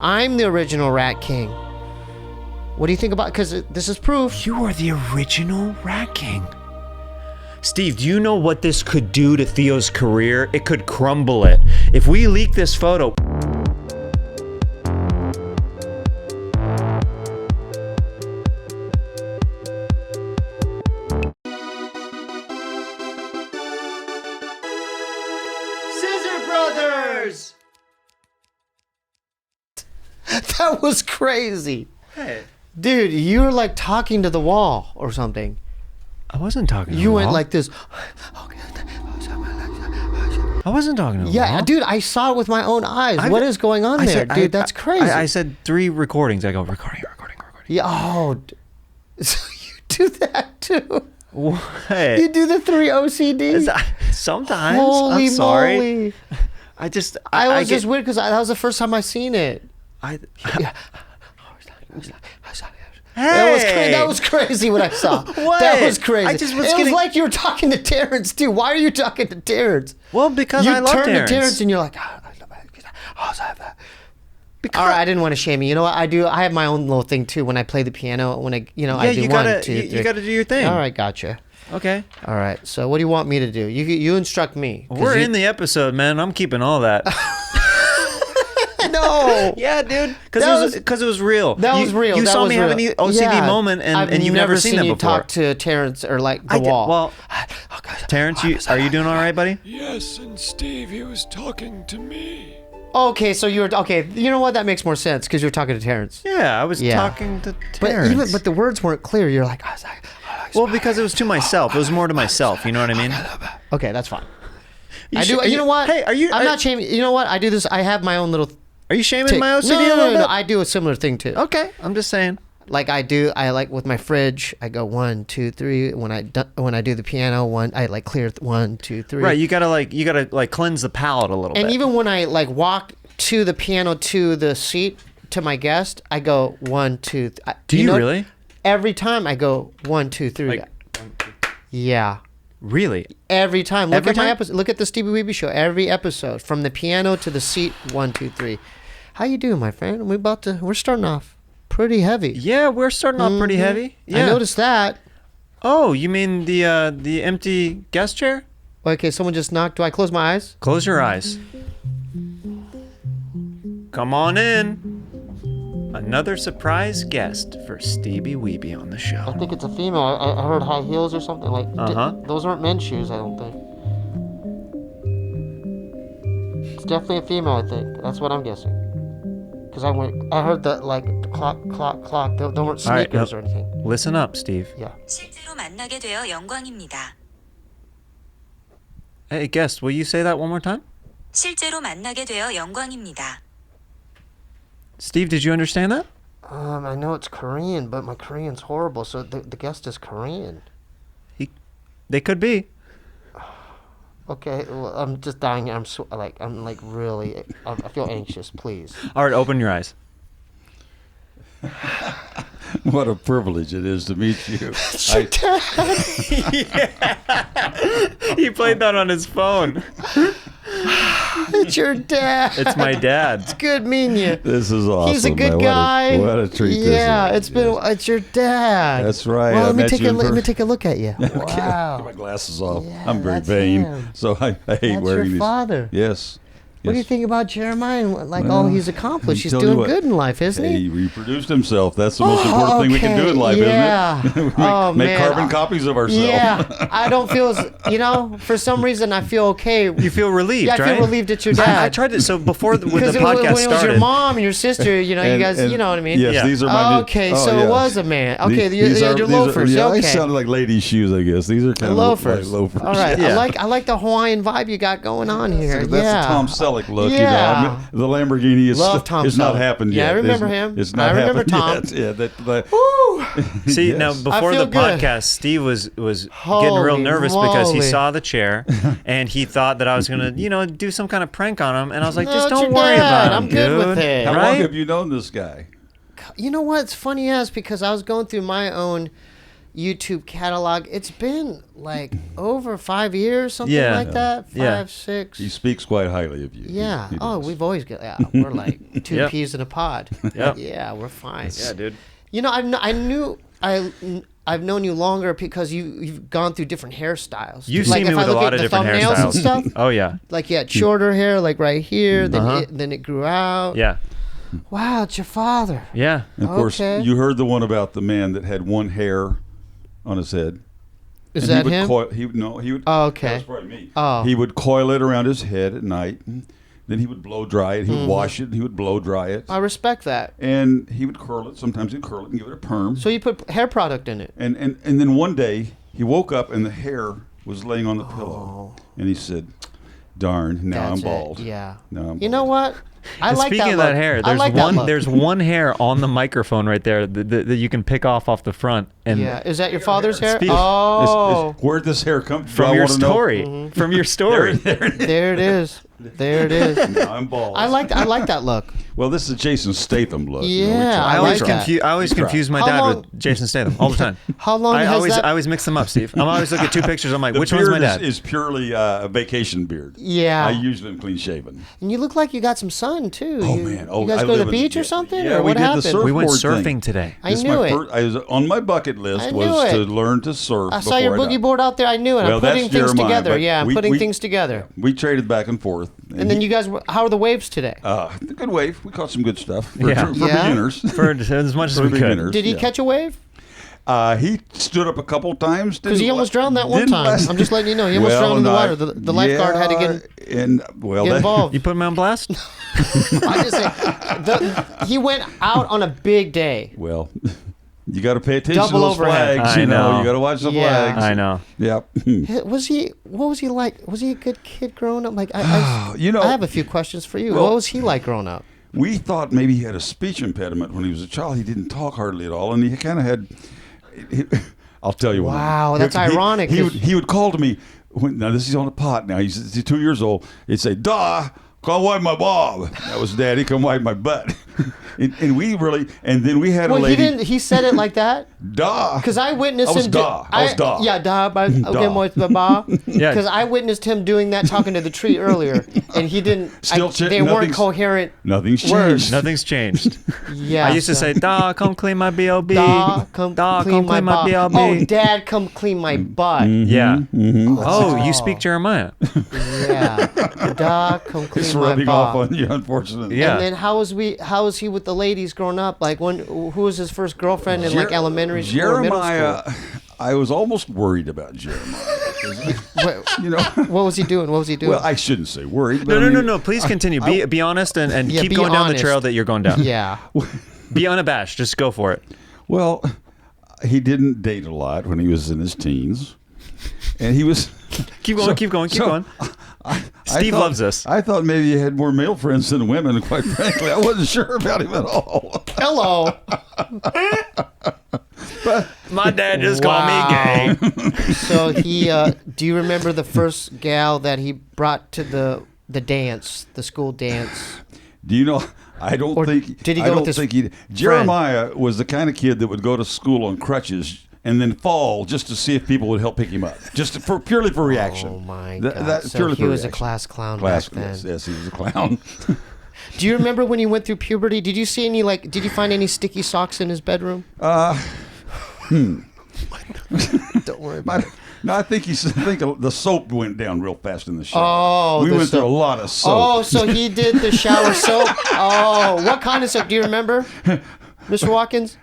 I'm the original Rat King. What do you think about? Because this is proof. You are the original Rat King. Steve, do you know what this could do to Theo's career? It could crumble it. If we leak this photo... Scissor Brothers! That was crazy. Hey. Dude, you were like talking to the wall or something. I wasn't talking to the You wall. went like this. I wasn't talking to the wall. Yeah, dude, I saw it with my own eyes. What is going on there? Dude, that's crazy. I said 3 recordings. I go, recording. Yeah, oh. So you do that too? What? You do the 3 OCD? Sometimes. Holy I'm sorry. moly. I just weird because that was the first time I seen it. Hey. That was crazy what I saw. What? That was crazy. I just was it was like you were talking to Terrence too. Why are you talking to Terrence? Well, because you I love turn Terrence. to Terrence and you're like, all right, I didn't want to shame you. You know what I do? I have my own little thing too. When I play the piano, I do you 1, gotta, 2, 3. You gotta do your thing. All right, gotcha. Okay. All right. So what do you want me to do? You instruct me. We're in the episode, man. I'm keeping all that. No. Yeah, dude. Because it was real. That was real. You That saw was me real. have an OCD moment, and you've never seen that you before. talk to Terrence or like the wall. Well, Terrence, are you doing all right, buddy? Yes, and Steve, he was talking to me. Okay, so you were okay. You know what? That makes more sense because you're talking to Terrence. Yeah, I was talking to Terrence. But the words weren't clear. You're like, well, because it was to myself. It was more to myself. You know what I mean? Okay, that's fine. You know what? Hey, I'm not shaming. You know what? I do this. I have my own little. Are you shaming tick. my OCD a little bit? No. I do a similar thing too. Okay, I'm just saying. Like I like with my fridge. I go 1, 2, 3. When I do the piano, I like clear 1, 2, 3. Right, you gotta cleanse the palate a little bit. And even when I like walk to the piano to the seat to my guest, I go 1, 2. Do you really? Every time I go 1, 2, 3. Like, yeah. Really? Every time. Look Every at my time? episode. Look at the Steebee Weebee show. Every episode, from the piano to the seat. 1, 2, 3. How you doing, my friend? We're starting off pretty heavy. Yeah, we're starting off pretty heavy. Yeah. I noticed that. Oh, you mean the empty guest chair? Okay, someone just knocked. Do I close my eyes? Close your eyes. Come on in. Another surprise guest for Steebee Weebee on the I show. think it's a female. I heard high heels or something. Like those aren't men's shoes, I don't think. It's definitely a female, I think. That's what I'm guessing. Because I heard that like clock. They weren't sneakers or anything. Listen up, Steve. Yeah. 실제로 만나게 되어 영광입니다. Hey, guest, will you say that one more time? 실제로 만나게 되어 영광입니다. Steve, did you understand that? I know it's Korean, but my Korean's horrible. So the guest is Korean. They could be. Okay, well, I'm just dying. I feel anxious. Please. All right, open your eyes. What a privilege it is to meet you. He played that on his phone. It's your dad. It's my dad. It's good meeting you. This is awesome. He's a good man. guy. What a treat yeah, this is. it's your dad. That's right. Well, I let me met take you a in let me person. take a look at you. Get Wow. my glasses off. Yeah, I'm very that's vain, him. so I hate That's wearing your these. father. Yes. What do you think about Jeremiah? And like all he's accomplished. He's tell you doing what, good in life, isn't Hey, he? he reproduced himself. That's the most important thing we can do in life, yeah. isn't it? Man. Make carbon copies of ourselves. Yeah, I don't feel, for some reason I feel okay. You feel relieved, Yeah, I right? feel relieved at your dad. I tried to. So before when the Because podcast when it was started, your mom and your sister, you guys, you know what I mean? Yes, Yeah. these are my new. Okay, oh, so yeah. it was a man. Okay, These your are- loafers. Yeah, okay. they sound like ladies' shoes, I guess. These are kind Loafers. of like loafers. All right. Yeah. I like the Hawaiian vibe you got going on here. That's yeah. the Tom Selleck look, Yeah. you know. The Lamborghini is Love Tom it's not Selleck. happened Yeah, yet. I remember him. It's not I remember happened Tom. yet. Yeah, that Woo! see Yes. now before feel the good. podcast, Steve was getting real Holy nervous because he moly. saw the chair and he thought that I was gonna, do some kind of prank on him, and I was like, No, just it's don't your worry dad. about him, I'm good dude. with it. How long Right? have you known this guy? You know what? It's funny as because I was going through my own, YouTube catalog. It's been like over 5 years, something Yeah. like that. Yeah. 5, 6. He speaks quite highly of you. Yeah. He Oh, does. we've always got. Yeah, we're like two Yep. peas in a pod. Yep. Yeah, we're fine. Yeah, dude. You know, I've known you longer because you've gone through different hairstyles. You've Like, seen me if I with a look lot at of the different thumbnails and hairstyles. stuff, Oh yeah. like you had shorter hair, like right here, then Uh-huh. then it grew out. Yeah. Wow, it's your father. Yeah. And of course, Okay. you heard the one about the man that had one hair on his head. Is And that he would him? he would. Oh, okay. That was probably me. Oh. He would coil it around his head at night. Then he would blow dry it. He would wash it. And he would blow dry it. I respect that. And he would curl it. Sometimes he'd curl it and give it a perm. So you put hair product in it. And then one day he woke up and the hair was laying on the pillow. And he said, "Darn, now That's I'm bald." it. Yeah. Now I'm You know bald. what? I And like speaking that of look. that hair, I there's like that one. look. There's one hair on the microphone right there that you can pick off the front. And Yeah. Is that your father's hair? Speak- Oh, Where'd this hair come from? from I your wanna know. story, from your story. there it is. There it is. Now I'm bald. I like that look. Well, this is Jason Statham look. you know, we Yeah, try- I like that. I always Try. confuse my How dad long- with Jason Statham all the time. How long I has always that? I always mix them up, Steve. I'm always looking at two pictures. I'm like, The which one's my beard dad? is purely a vacation beard. Yeah. I usually am clean shaven. And you look like you got some sun too. Oh, you, man. Oh, you guys I go to live the in- beach or yeah, something? yeah, or we what did the happened? surf- We went surfboard surfing thing. today. I This is knew my it. I was on my bucket list I was knew to it. learn to surf. I saw your before I boogie died. board out there. I knew it. Well, I'm that's putting things Jeremiah, together. but Yeah, I'm we- putting we- things together. We traded back and forth. And then you guys, how are the waves today? good wave. We caught some good stuff for, Yeah. for Yeah? beginners. For as much as For we could. beginners. Did he yeah. catch a wave? He stood up a couple times. Because he didn't almost la- drowned that one didn't time. last- I'm just letting you know. He almost Well, drowned in the no, water. The lifeguard had to get involved. You put him on blast? I just say, he went out on a big day. Well, you got to pay attention Double to those overhead. flags. I You know, know. you got to watch the Yeah. flags. I know. Yep. What was he like? Was he a good kid growing up? Like, I You know, I have a few questions for you. well- What was he like growing up? we thought maybe he had a speech impediment when he was a child. He didn't talk hardly at all, and he kind of had. I'll tell you. Wow, one. that's ironic, He 'cause- would call to me. Now this is on a pot. Now he's 2 years old. He'd say, "Duh, come wipe my bob." That was Daddy. Come wipe my butt. and we really. And then we had a Well, lady. he didn't. He said it like that. Duh. Because I witnessed I was him. da. I was da. Yeah, da. Okay, Da. Yeah. Because I witnessed him doing that, talking to the tree earlier, and he didn't. Still they weren't nothing's- coherent. Nothing's changed. Words. Nothing's changed. Yeah. I used to say, "Da, come clean my B.O.B." Da, come clean my butt. B.O.B. Oh, Dad, come clean my butt. Yeah. Mm-hmm. Oh, you speak Jeremiah. Yeah. Da, come clean It's my rubbing butt. off on you, unfortunately. Yeah. And then how was he with the ladies growing up? Like who was his first girlfriend in like elementary school or middle Jeremiah, school? I was almost worried about Jeremiah. 'Cause, you know, What was he doing? What was he doing? well, I shouldn't say worried. But No, I no, mean, no, no. Please continue. Be honest and Yeah, keep be going down the honest. trail that you're going down. yeah. Be unabashed. Just go for it. Well, he didn't date a lot when he was in his teens, and he was. Keep going. Keep going. Keep going. Steve thought- loves this. I thought maybe he had more male friends than women. And quite frankly, I wasn't sure about him at all. Hello. My dad just called me gay. So he. Do you remember the first gal that he brought to the dance, the school dance? Do you know? I don't Or think. did he I go with don't his think he. Jeremiah was the kind of kid that would go to school on crutches and then fall just to see if people would help pick him up, just for purely for reaction. Oh my Th- God! that- So purely he for was a reaction. class clown Class, back then. yes, he was a clown. Do you remember when he went through puberty? Did you see any Did you find any sticky socks in his bedroom? Don't worry about it. No, I think the soap went down real fast in the shower. Oh, we the went through a soap. lot of soap. Oh, so he did the shower soap. Oh, what kind of soap? Do you remember, Mr. Watkins?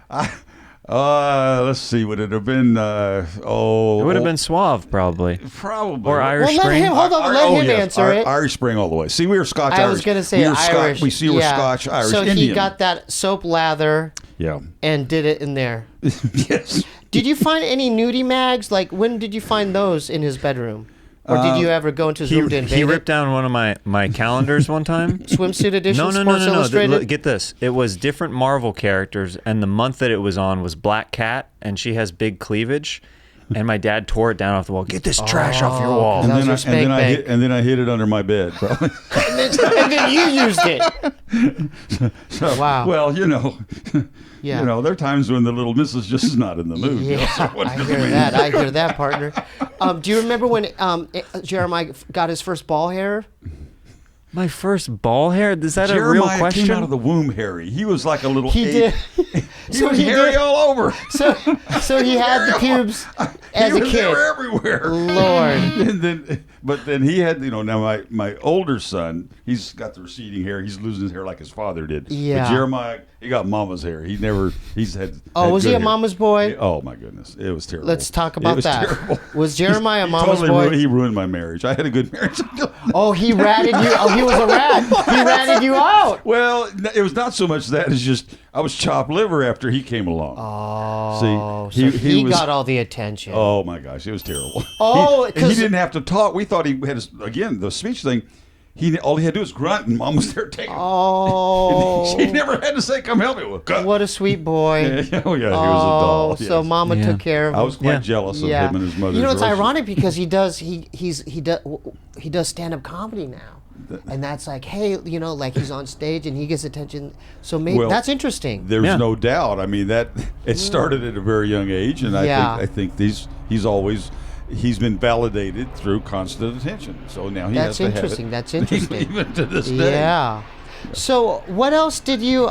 Let's see. Would it have been? It would have been Suave, probably. probably Or Irish Well, let Spring. him hold on. Let him yes, answer it. Irish Spring all the way. See, we were Scotch. I was gonna say we were Irish. We see, we're yeah. Scotch, Irish, So Indian. he got that soap lather Yeah. and did it in there. Yes. Did you find any nudie mags? Like, when did you find those in his bedroom? Or did you ever go into his room to invade He it? ripped down one of my calendars one time. Swimsuit edition, No, no, Sports no, no, no. Illustrated? Look, get this. It was different Marvel characters, and the month that it was on was Black Cat, and she has big cleavage. and my dad tore it down off the wall. Get this trash off your wall. And That was then, your I, spank and, then I bank. hid, and then I hid it under my bed, probably. And then you used it. So, Wow. Well, you know, Yeah. you know, there are times when the little missus just is not in the mood. you know, so Yeah, what I does hear it mean? that. I hear that, partner. Do you remember when Jeremiah got his first ball hair? My first ball hair? Is that a real Jeremiah question? came out of the womb hairy. He was like a little He ape. did. He was hairy all over. So he had the pubes as He a was kid. there everywhere. Lord. But then he had, you know, now my older son, he's got the receding hair. He's losing his hair like his father did. Yeah. But Jeremiah, he got mama's hair. He's had. Oh, had was good he a hair. mama's boy? Oh my goodness, it was terrible. Let's talk It about was that. terrible. Was Jeremiah a He mama's totally boy? he ruined my marriage. I had a good marriage. Oh, he ratted you. Oh, he was a rat. He ratted you out. Well, it was not so much that. It's just I was chopped liver after he came along. Oh, See, so he was, got all the attention. Oh my gosh, it was terrible. Oh, he 'cause- didn't have to talk. We thought he had again the speech thing. All he had to do was grunt, and Mom was there taking. Oh. She never had to say, "Come help me." What a sweet boy. Oh yeah, he was a doll. So yes. Mama Yeah. took care of him. I was quite Yeah. jealous of Yeah. him and his mother. You know, it's ironic because he does stand-up comedy now, and that's like, hey, you know, like he's on stage and he gets attention. So maybe Well, that's interesting. There's Yeah. no doubt. I mean, that it started at a very young age, and Yeah. I think he's been validated through constant attention. So now he That's has to interesting. have That's it, interesting. even to this day. Yeah. So what else did you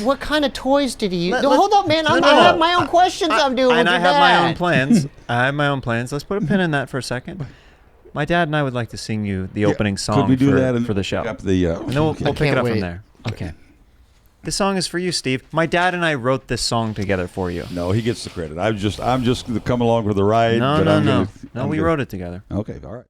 what kind of toys did he use? Let- No, let's- hold up, man. I no, have no. my own questions I'm doing. And with I your have my own dad. plans. I have my own plans. Let's put a pin in that for a second. My dad and I would like to sing you the opening song Could we do for, that for the show. Up the, And then we'll pick it can't up wait. from there. Okay. This song is for you, Steve. My dad and I wrote this song together for you. No, he gets the credit. I'm just come along for the ride. No, but no, I'm no. gonna- No, I'm we gonna- wrote it together. Okay, all right.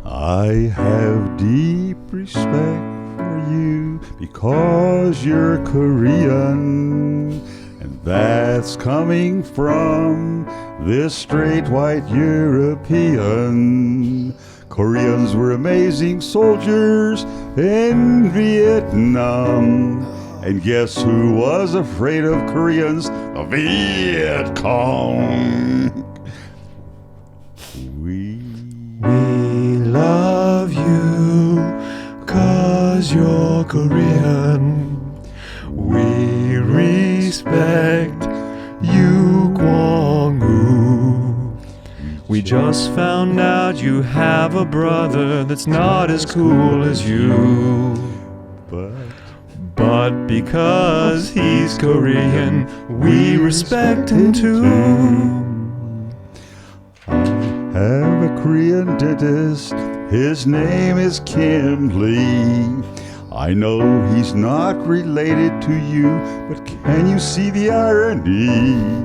I have deep respect for you because you're Korean, and that's coming from this straight white European. Koreans were amazing soldiers in Vietnam. And guess who was afraid of Koreans? The Viet Cong. We love you 'cause you're Korean. We respect you, Kwang-woo. We just found out you have a brother that's not as cool as you. But because he's Korean, we respect him too. have a Korean dentist. His name is Kim Lee. I know he's not related to you, but can you see the irony?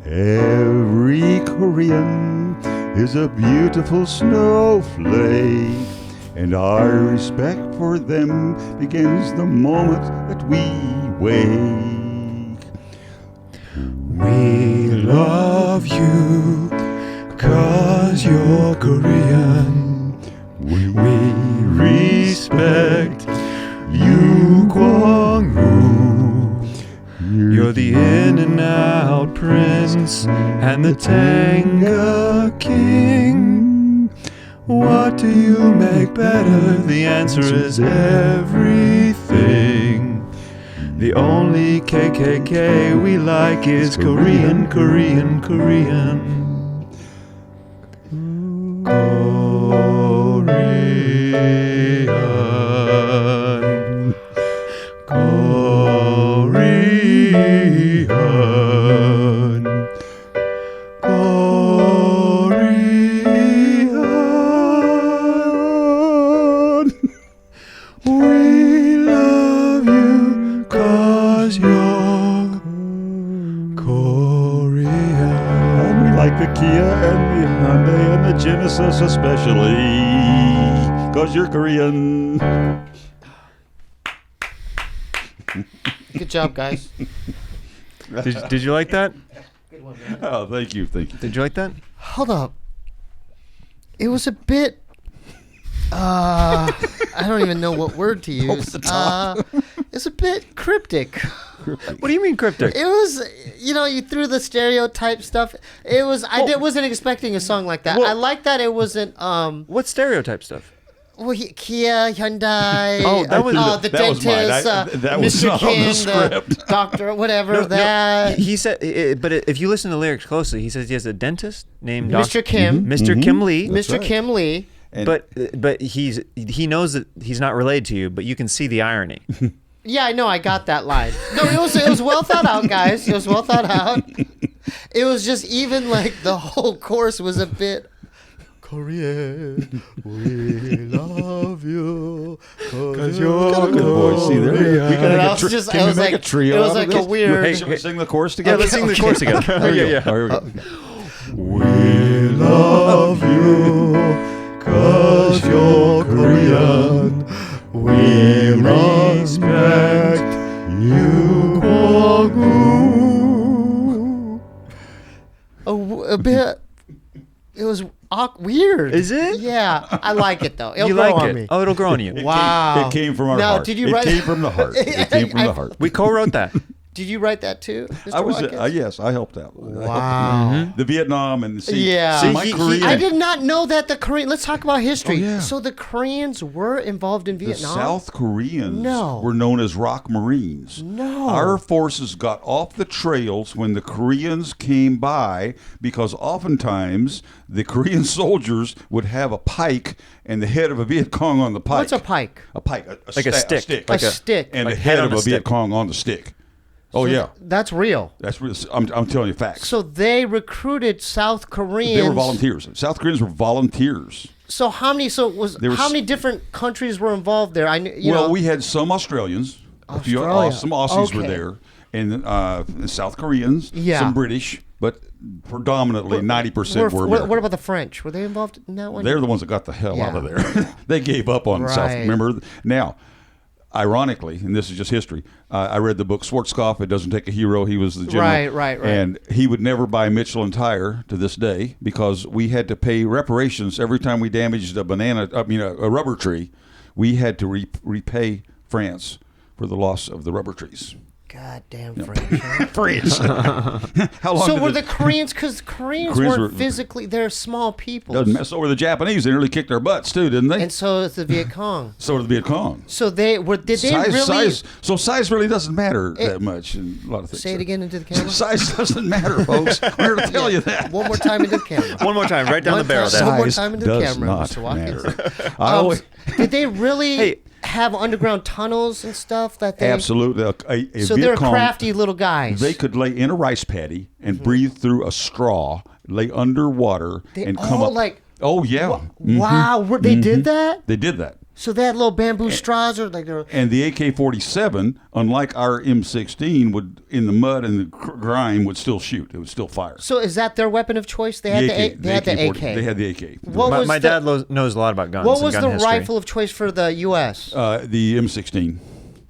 Every Korean is a beautiful snowflake, and our respect for them begins the moment that we wake. We love you 'cause you're Korean. We respect you, Kwang-woo. You're the in and out prince and the Tanga king. What do you make better? The answer is everything. The only KKK we like is Korean, Korean, Korean. Korean. Korean. Korean. We love you 'cause you're Korean. And we like the Kia and the Hyundai and the Genesis especially, 'cause you're Korean. Good job, guys. Did you like that? Oh, thank you. Did you like that? Hold up. It was a bit I don't even know what word to use. It's a bit cryptic. What do you mean cryptic? It was, you threw the stereotype stuff. It was. Wasn't expecting a song like that. Well, I like that it wasn't. What stereotype stuff? Well, Kia, Hyundai. That was the that was mine. dentist. That was Mr. not on the Kim, script. doctor, whatever. He said, but if you listen to the lyrics closely, he says he has a dentist named Mr. Kim. Mr. Kim Lee. Mr. right. Kim Lee. And But he knows that he's not related to you, but you can see the irony. Yeah, I know. I got that line. No, it was well thought out, guys. It was well thought out. It was just even like the whole chorus was a bit. Korean, we love you. Cause you're got a good voice. See there. We can I was make like, a trio. it was out of like a this? weird. Hey, Should we sing the chorus together? Yeah, let's sing the chorus together. Here we go. We love you, cause you're Korean. We respect you, Kwang-woo. A bit. It was weird. Is it? Yeah, I like it though. It'll You grow like on it? me. Oh, it'll grow on you. Wow. It came from our Now, heart. did you write- It came from the heart. It came from the heart. We co-wrote that. Did you write that too, Mr. I was Watkins? yes, I helped out. Wow. The Vietnam and Yeah. see, my See, Korean. I did not know that the Korean. Let's talk about history. Oh, yeah. So the Koreans were involved in The Vietnam. South Koreans No. were known as Rock Marines. No. Our forces got off the trails when the Koreans came by because oftentimes the Korean soldiers would have a pike and the head of a Viet Cong on the pike. What's a pike? A pike. Like a stick. A stick. And like the head head on of a a Viet stick. Cong on the stick. Oh, yeah. That's real. That's real. I'm telling you facts. So they recruited South Koreans. They were volunteers. South Koreans were volunteers. So how many? There was- how many different countries were involved there? I knew. Well, we had some Australians. Australia. Some Aussies were Okay. there. And South Koreans. Yeah. Some British. But predominantly 90% were what American. about the French? Were they involved in that one? They're the ones that got the hell out of Yeah. there. They gave up on South. Right. Remember? Now, ironically, and this is just history, I read the book Schwarzkopf, It Doesn't Take a Hero. He was the general. Right. And he would never buy Michelin tire to this day because we had to pay reparations every time we damaged a rubber tree. We had to repay France for the loss of the rubber trees. God damn French. huh? France. How long? So did were it- the Koreans? Because Koreans Koreans weren't were- physically. They're small people. Doesn't mess over the Japanese. They nearly kicked our butts too, didn't they? And so is the Viet Cong. So did the Viet Cong. So they were. Did they really? Size really doesn't matter that much in a lot of things. Say it again into the camera. Size doesn't matter, folks. I'm here to tell you that. One more time into the camera. One more time, right down the barrel. One more Size time into the does camera, not Mr. Watkins. matter. I always, Did they really Hey. have underground tunnels and stuff that they? absolutely. So they're crafty little guys. They could lay in a rice paddy and breathe through a straw, lay underwater, They and come all up. like. Oh yeah, Wow, they did that. they did that. So they had little bamboo straws, or like they're. And the AK-47, unlike our M16, would in the mud and the grime would still shoot. It would still fire. So is that their weapon of choice? They had they had the AK. They had the AK. What was My the- dad knows a lot about guns. What and was gun the history. rifle of choice for the U.S.? The M16.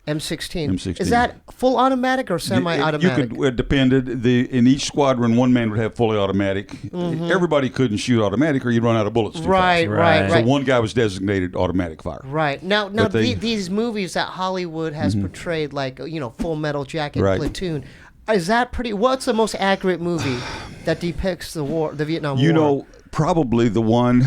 M16. M16. Is that full automatic or semi-automatic? You could it depended. In each squadron, one man would have fully automatic. Everybody couldn't shoot automatic, or you'd run out of bullets. Too Right, fast. right, Right. So right. one guy was designated automatic fire. Right. Now But they- these movies that Hollywood has portrayed, like, Full Metal Jacket, Right. Platoon, is that pretty? What's the most accurate movie that depicts the Vietnam You War? know, probably the one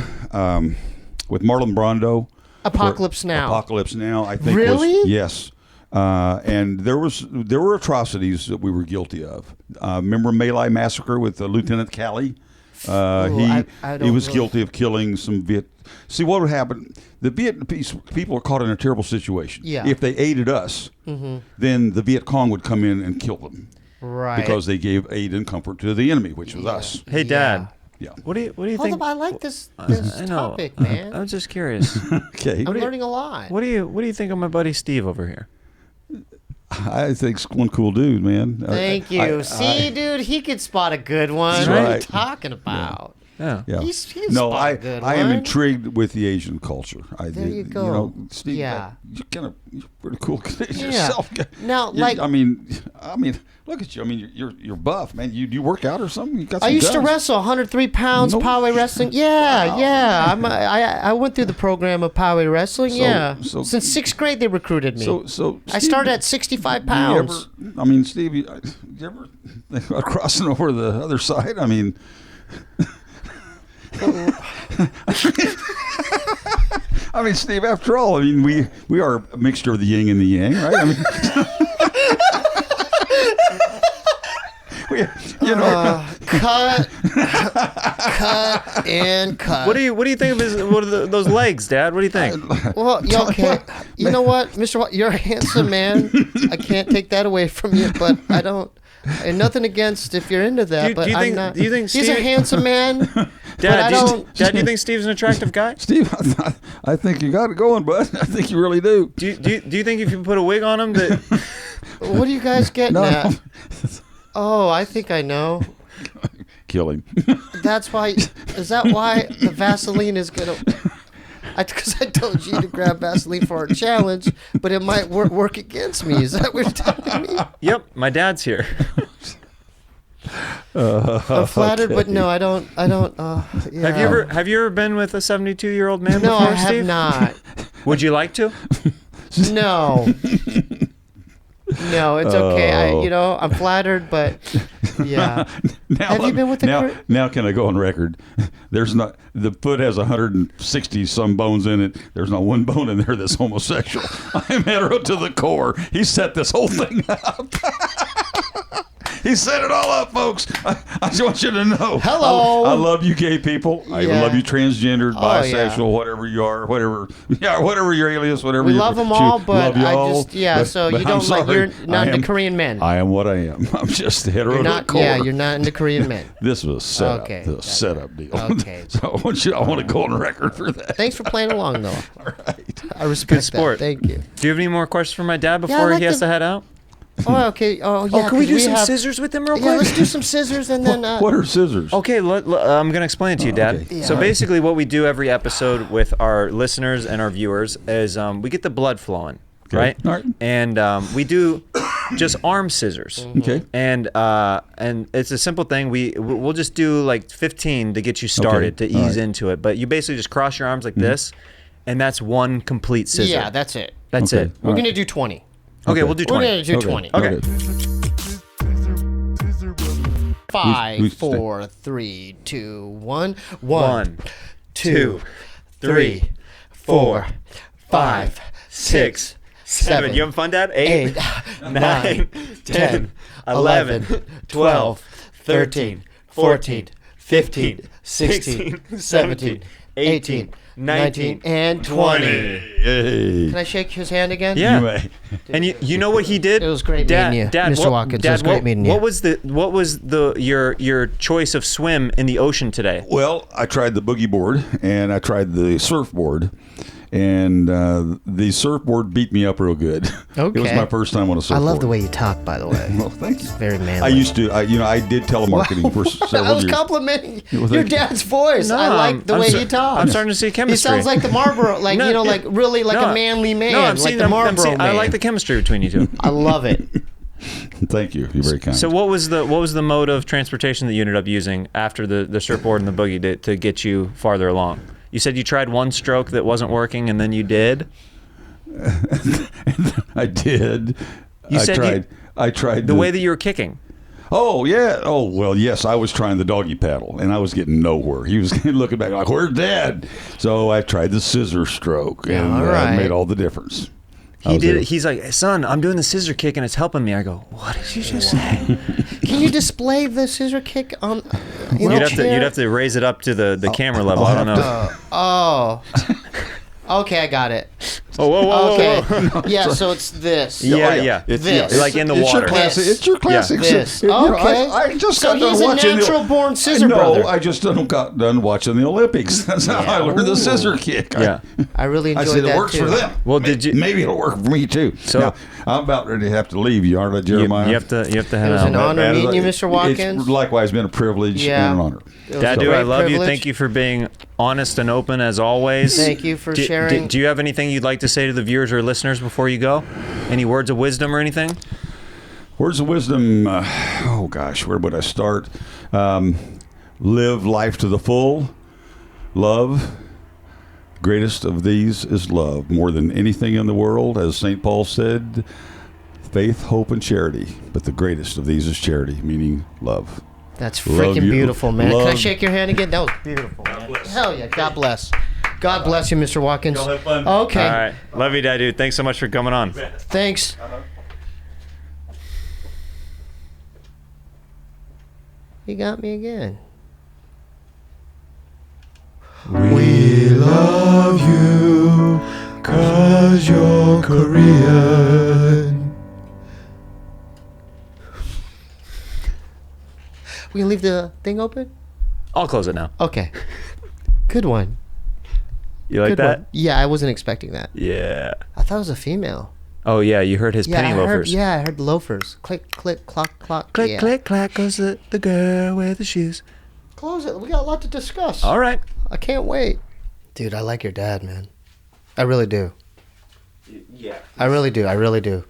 with Marlon Brando. Apocalypse for- Now. Apocalypse Now. I think. Really? Yes. And there were atrocities that we were guilty of. Remember My Lai Massacre with Lieutenant Calley? Ooh, I He don't was really- guilty of killing some See what would happen? The Vietnamese people are caught in a terrible situation. Yeah. If they aided us, then the Viet Cong would come in and kill them Right. because they gave aid and comfort to the enemy, which was us. Hey, Dad. Yeah. What do you Hold think? up, I like this I know. topic, man. I'm just curious. Okay. I'm learning a lot. What do you think of my buddy Steve over here? I think he's one cool dude, man. Thank you. See, dude, he could spot a good one. That's What are you right. talking about? Yeah. Yeah. He's no, spot a good I am one. intrigued with the Asian culture. There you go. You know, Steve, Yeah. you're pretty cool yourself. Now, like, I mean, look at you. I mean, you're buff, man. You work out or something? You got some I used to guns. wrestle 103 pounds, No power wrestling. Yeah, yeah. I went through the program of power wrestling. So- Since 6th grade, they recruited me. So I Steve, started at 65 do you ever- pounds. I mean, Steve, you ever think about crossing over to the other side? I mean, I mean, Steve. After all, I mean, we are a mixture of the yin and the yang, right? I mean, you know. Cut and cut. What do you think of those legs, Dad? What do you think? Well, okay. You know what, Mr. You're a handsome man. I can't take that away from you, but I don't. And nothing against if you're into that, but I'm not. Do you think he's a Steve- handsome man? Dad, but Dad, do you think Steve's an attractive guy? Steve, I think you got it going, bud. I think you really do. Do you think if you put a wig on him that What are you guys getting No. at? Oh, I think I know. Kill him. That's why. Is that why the Vaseline is gonna? Because I told you to grab Vaseline for our challenge, but it might work against me. Is that what you're telling me? Yep, my dad's here. I'm flattered, but no, I don't. Yeah. Have you ever been with a 72-year-old man No, before, I have Steve? not. Would you like to? No. No, it's okay. I'm flattered, but yeah. Have you been with the now can I go on record? There's not the foot has 160 some bones in it. There's not one bone in there that's homosexual. I'm hetero to the core. He set this whole thing up. He set it all up, folks. I just want you to know. Hello. I love you gay people. I Yeah. love you transgendered, bisexual, yeah. whatever you are, whatever your alias, whatever We you love them all, but love you I all, just but but you I'm don't like sorry. you're not I into am- Korean men. I am what I am. I'm just hetero You're to the not. core. Yeah, you're not into Korean men. This was a setup. Okay. The setup deal. Okay. So I want to go on record for that. Thanks for playing along, though. All right. I respect sport. that. Thank you. Do you have any more questions for my dad I'd before like he has to- to head out? Oh, okay. Oh, yeah. Oh, can we 'cause do some have- scissors with him real Yeah, quick? let's do some scissors and then. What are scissors? Okay, I'm going to explain it to you, Dad. okay. So Yeah. basically what we do every episode with our listeners and our viewers is we get the blood flowing, right? All right. And we do just arm scissors. Okay. And it's a simple thing. We'll just do like 15 to get you started to All ease right. into it. But you basically just cross your arms like this, and that's one complete scissor. Yeah, that's it. That's Okay. it. We're gonna do 20. Okay, we'll do We're 20. gonna do 20. Okay. 5, We- 4, 3, 2, 1. 1, 2, 3, 4, 5, 6, 7. You having fun, Dad? 8, 9, 10, 11, 12, 13, 14, 15, 16, 17, 18, 19, and 20. Hey. Can I shake his hand again? Yeah. You may. And you know what he did? It was great Dad, meeting you, Dad, Mr. Watkins. It was great meeting you. What was your choice of swim in the ocean today? Well, I tried the boogie board and I tried the surfboard, and the surfboard beat me up real good. Okay. It was my first time on a I surfboard. love the way you talk, by the way. Well, thank you. Very manly. I used to. I did telemarketing for I several was years. complimenting Well, your thank you. dad's voice. No, I like the I'm way sta- he talks. I'm starting to see chemistry. He sounds like the Marlboro, like No, like really like no, a manly man, No, I'm like seeing, the Marlboro man. I like the chemistry between you two. I love it. Thank you. You're very kind. So what was the mode of transportation that you ended up using after the surfboard and the boogie to get you farther along? You said you tried one stroke that wasn't working, and then you did. I did. You said I tried the way that you were kicking. Oh yeah. Oh well. Yes, I was trying the doggy paddle, and I was getting nowhere. He was looking back like, "Where's Dad?" So I tried the scissor stroke, and all right. it made all the difference. I He was did able- it. He's like, "Son, I'm doing the scissor kick, and it's helping me." I go, "What did you just say?" Can you display the scissor kick on? You'd have to raise it up to the camera level. I don't know. Oh. Okay, I got it. Oh, whoa. Okay. Yeah, so it's this. Yeah. It's, This. Like in the it's water. Your classic, it's your classic. This. You know, Okay. I just So got done he's a watching natural-born scissor no, brother. I just got done watching the Olympics. That's how I learned the scissor kick. Yeah. I really I enjoyed said that it works too. for them. Well, did you? Maybe it'll work for me too. So- Now, I'm about ready to have to leave you, aren't I, You Jeremiah? have to head It was out. an honor meeting you, Mr. Watkins. It's likewise been a privilege Yeah. and an honor. It was a Dadoo, great I love you. privilege. Thank you for being honest and open as always. Thank you for sharing. Do you have anything you'd like to say to the viewers or listeners before you go? Any words of wisdom or anything? Words of wisdom. Oh gosh, where would I start? Live life to the full. Love. Greatest of these is love. More than anything in the world, as St. Paul said, faith, hope, and charity. But the greatest of these is charity, meaning love. That's Love freaking you. beautiful, man. Can I Love- shake your hand again? That was beautiful, man. Hell yeah. God bless. God bless you, Mr. Watkins. Y'all have fun. Okay. All right. Love you, Dadoo. Thanks so much for coming on. Thanks. You got me again. We love you, 'cause you're Korean. We can leave the thing open? I'll close it now. Okay. Good one. You like Good that? one. Yeah, I wasn't expecting that. Yeah. I thought it was a female. Oh, yeah. You heard his penny I loafers. heard loafers. Click, click, clock, clock. Click, yeah. click, clack goes the girl with the shoes. Close it. We got a lot to discuss. All right. I can't wait. Dude, I like your dad, man. I really do. Yeah. I really do. I really do.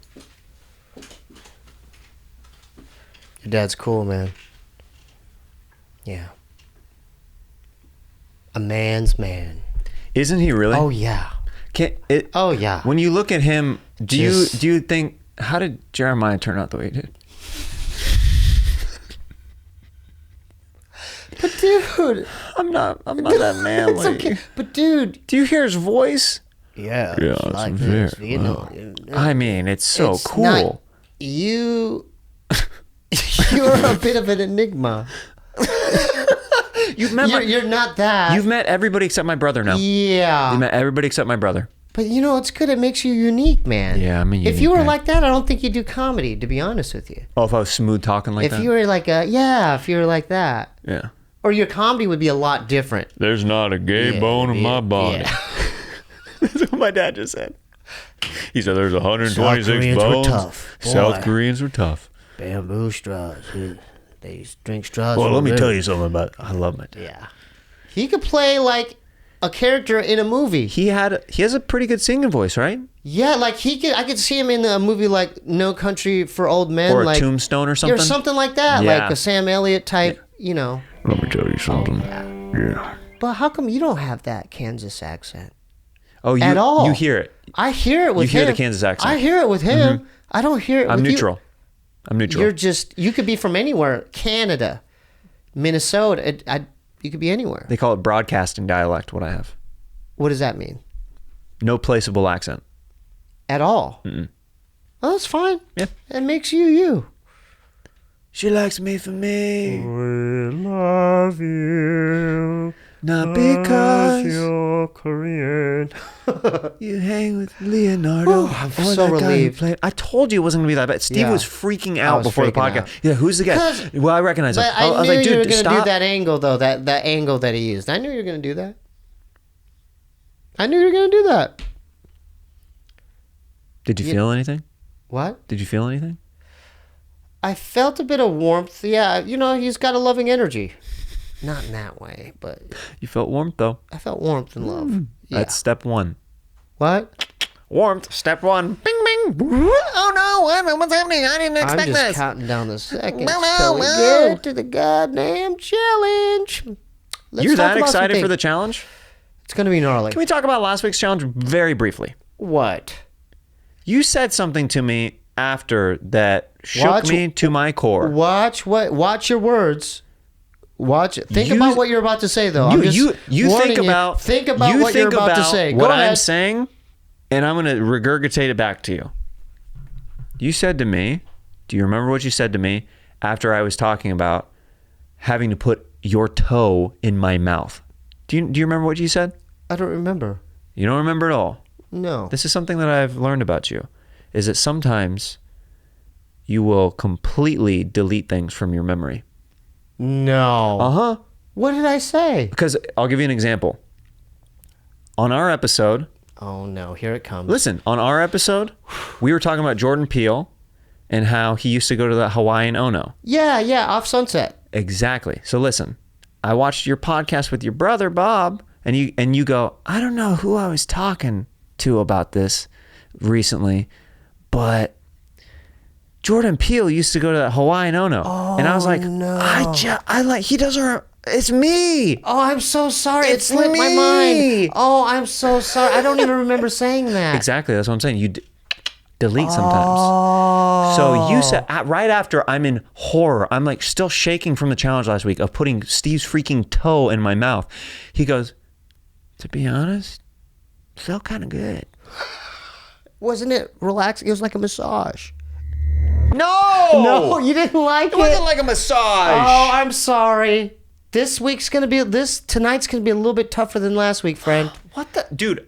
Your dad's cool, man. Yeah. A man's man. Isn't he really? Oh, yeah. Oh, yeah. When you look at him, do Just- you think, how did Jeremiah turn out the way he did? But, dude. I'm not that manly. It's okay. But, dude. Do you hear his voice? Yeah. Yeah, it's like it's this, very you know. I mean, it's so It's cool. not- You're a bit of an enigma. You've met You're not that. You've met everybody except my brother now. Yeah. You met everybody except my brother. But you know, it's good. It makes you unique, man. Yeah, I'm a If unique you were guy. like that, I don't think you'd do comedy, to be honest with you. Oh, if I was smooth talking like If that? you were like if you were like that. Yeah. Or your comedy would be a lot different. There's not a gay Yeah, bone in yeah, my body. yeah. That's what my dad just said. He said there's South 126 Koreans were bones. tough. South Boy. Koreans were tough. Bamboo straws. They drink straws. Well, from let me the tell river. you something about I love my dad. Yeah. He could play like a character in a movie. He has a pretty good singing voice, right? Yeah, like I could see him in a movie like No Country for Old Men. Or a like, Tombstone or something. Or something like that. Yeah. Like a Sam Elliott type, you know. Let me tell you something. Yeah. But how come you don't have that Kansas accent? Oh, you At all. You hear it. I hear it with You him. hear the Kansas accent. I hear it with him. I don't hear it I'm with you. neutral. I'm neutral. You could be from anywhere. Canada, Minnesota. You could be anywhere. They call it broadcasting dialect. What I have. What does that mean? No placeable accent. At all? Oh, that's fine. Yeah. It makes you you. She likes me for me. We love you. Not because you're Korean. you hang with Leonardo. Whew, I'm or so that guy who relieved. played- I told you it wasn't going to be that bad. Steve Yeah. was freaking I out was before the freaking podcast. out. Yeah, who's the guy? 'Cause- Well, I recognize him. But I I was knew like, you were dude, going to do stop. that angle, though. That angle that he used. I knew you were going to do that. I knew you were going to do that. Did you feel anything? What? Did you feel anything? I felt a bit of warmth. Yeah, you know, he's got a loving energy. Not in that way, but You felt warmth, though. I felt warmth and love. Yeah. That's step one. What? Warmth, step one. Bing, bing. Oh, no. What's happening? I didn't I'm expect just this. counting down the seconds No, till we no. get to the goddamn challenge. Let's You're talk that about excited something. for the challenge? It's going to be gnarly. Can we talk about last week's challenge very What? You said something to me after that shook Watch- me to my core. Watch your words. Watch it. Think You- about what you're about to say, though. I'm just you warning think about think about you what you're think about to about say. what Go I'm ahead. saying, and I'm going to regurgitate it back to you. You said to me, do you remember what you said to me after I was talking about having to put your toe in my mouth? Do you remember what you said? I don't remember. You don't remember at all. No. This is something that I've learned about you, is that sometimes you will completely delete things from your memory. No. Uh-huh. What did I say? Because I'll give you an example. On our episode, Oh no, here it comes. listen, on our episode, we were talking about Jordan Peele and how he used to go to the Hawaiian Ono. Yeah, off Sunset. Exactly. So listen, I watched your podcast with your brother, Bob, and you go, I don't know who I was talking to about this recently, but Jordan Peele used to go to the Hawaiian Ono. And I was like, no. he doesn't, it's me. Oh, I'm so sorry. It It's slipped my me. mind. Oh, I'm so sorry. I don't even remember saying that. Exactly. That's what I'm saying. You delete sometimes. Oh. So you said right after I'm in horror, I'm like still shaking from the challenge last week of putting Steve's freaking toe in my mouth. He goes, to be honest, felt kind of good. Wasn't it relaxing? It was like a massage. No, No, you didn't like it wasn't like a massage. Oh, I'm sorry. Tonight's gonna be a little bit tougher than last week, friend. What the dude?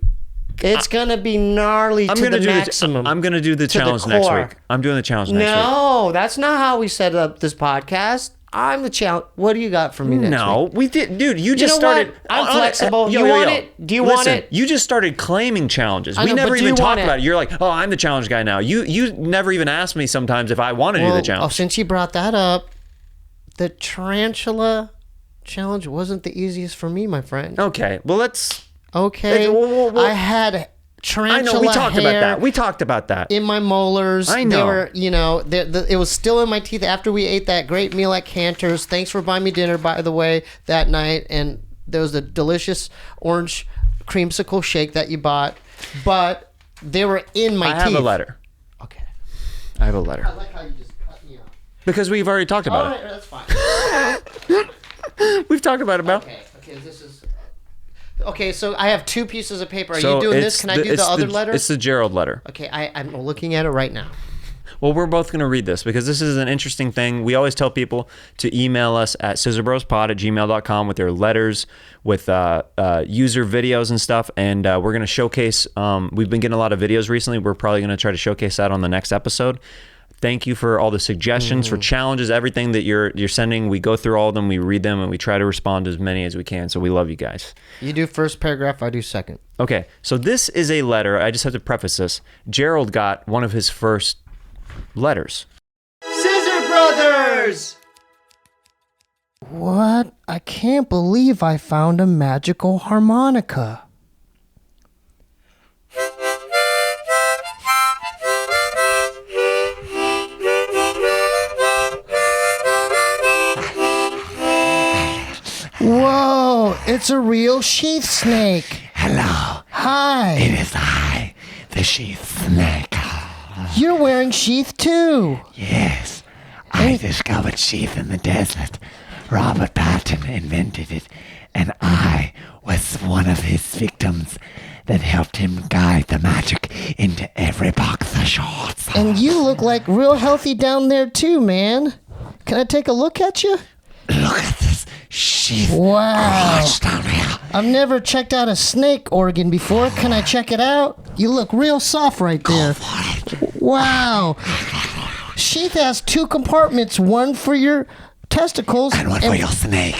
It's gonna be gnarly to the maximum. I'm gonna do the To the challenge next core. week. I'm doing the challenge next week. No, that's not how we set up this podcast. I'm the challenge. What do you got for me next No, week? we did, dude. You just know started. what? I'm flexible. You want it? Do you want Listen, it? You just started claiming challenges. I We know, never but do even you talked want about it? it. You're like, oh, I'm the challenge guy now. You never even asked me sometimes if I want to do the challenge. since you brought that up, the tarantula challenge wasn't the easiest for me, my friend. Okay, well let's. Okay, Well, I had tarantula I know we talked about hair that. We talked about that. in my molars. I know. They were, it was still in my teeth after we ate that great meal at Cantor's. Thanks for buying me dinner, by the way, that night. And there was the delicious orange creamsicle shake that you bought. But they were in my teeth. I have a letter. Okay. I have a letter. I like how you just cut me off. Because we've already talked All about right, that's fine. it. We've talked about it, Mel. Okay, this is... Okay, so I have two pieces of paper. Are you doing this? Can I do the other letter? It's the Gerald letter. Okay, I'm looking at it right now. Well, we're both going to read this because this is an interesting thing. We always tell people to email us at scissorbrospod@gmail.com with their letters, with user videos and stuff. And we're going to showcase, we've been getting a lot of videos recently. We're probably going to try to showcase that on the next episode. Thank you for all the suggestions, for challenges, everything that you're sending. We go through all of them, we read them, and we try to respond to as many as we can. So we love you guys. You do first paragraph, I do second. Okay, so this is a letter. I just have to preface this. Gerald got one of his first letters. Scissor Brothers! What? I can't believe I found a magical harmonica. Whoa, it's a real sheath snake. Hello, Hi. it is I, the sheath snake. You're wearing sheath too. Yes, I discovered sheath in the desert. Robert Patton invented it, and I was one of his victims that helped him guide the magic into every box of shorts. And you look like real healthy down there too, man. Can I take a look at you? Look at this sheath Wow. crotch down here. I've never checked out a snake organ before. Can I check it out? You look real soft right there. Wow. Sheath has two compartments, one for your testicles And one for your snake.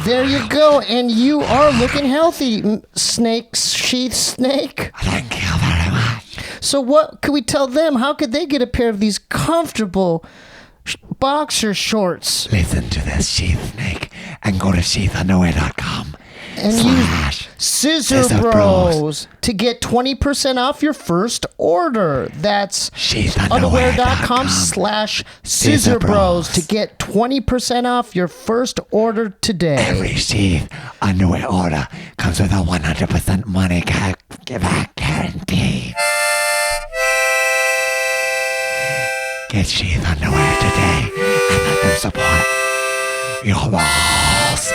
there you go. And you are looking healthy, sheath snake. Thank you very much. So what could we tell them? How could they get a pair of these comfortable boxer shorts? Listen to this, sheath snake, and go to sheathunderwear.com. And use Scissor Bros to get 20% off your first order. That's underwear.com/Scissor Bros to get 20% off your first order today. Every sheath underwear order comes with a 100% money back guarantee. Get sheath underwear today and let them support your balls.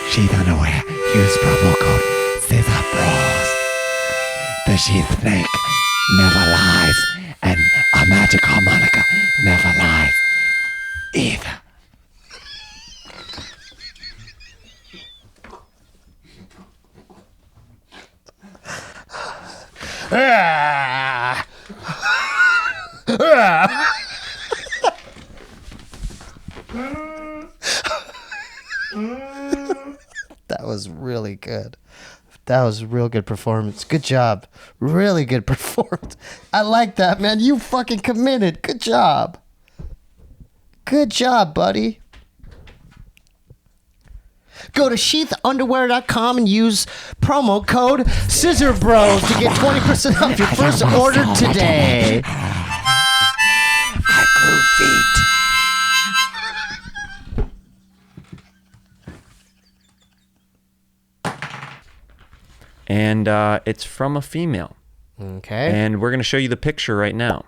Sheath underwear. Use promo code Scissor Bros. The sheath snake never lies, and a magic harmonica never lies either. That was really good. That was a real good performance. Good job. Really good performance. I like that, man. You fucking committed. Good job. Good job, buddy. Go to sheathunderwear.com and use promo code Scissor Bros to get 20% off your first order today. I grew feet. And it's from a female. Okay. And we're going to show you the picture right now.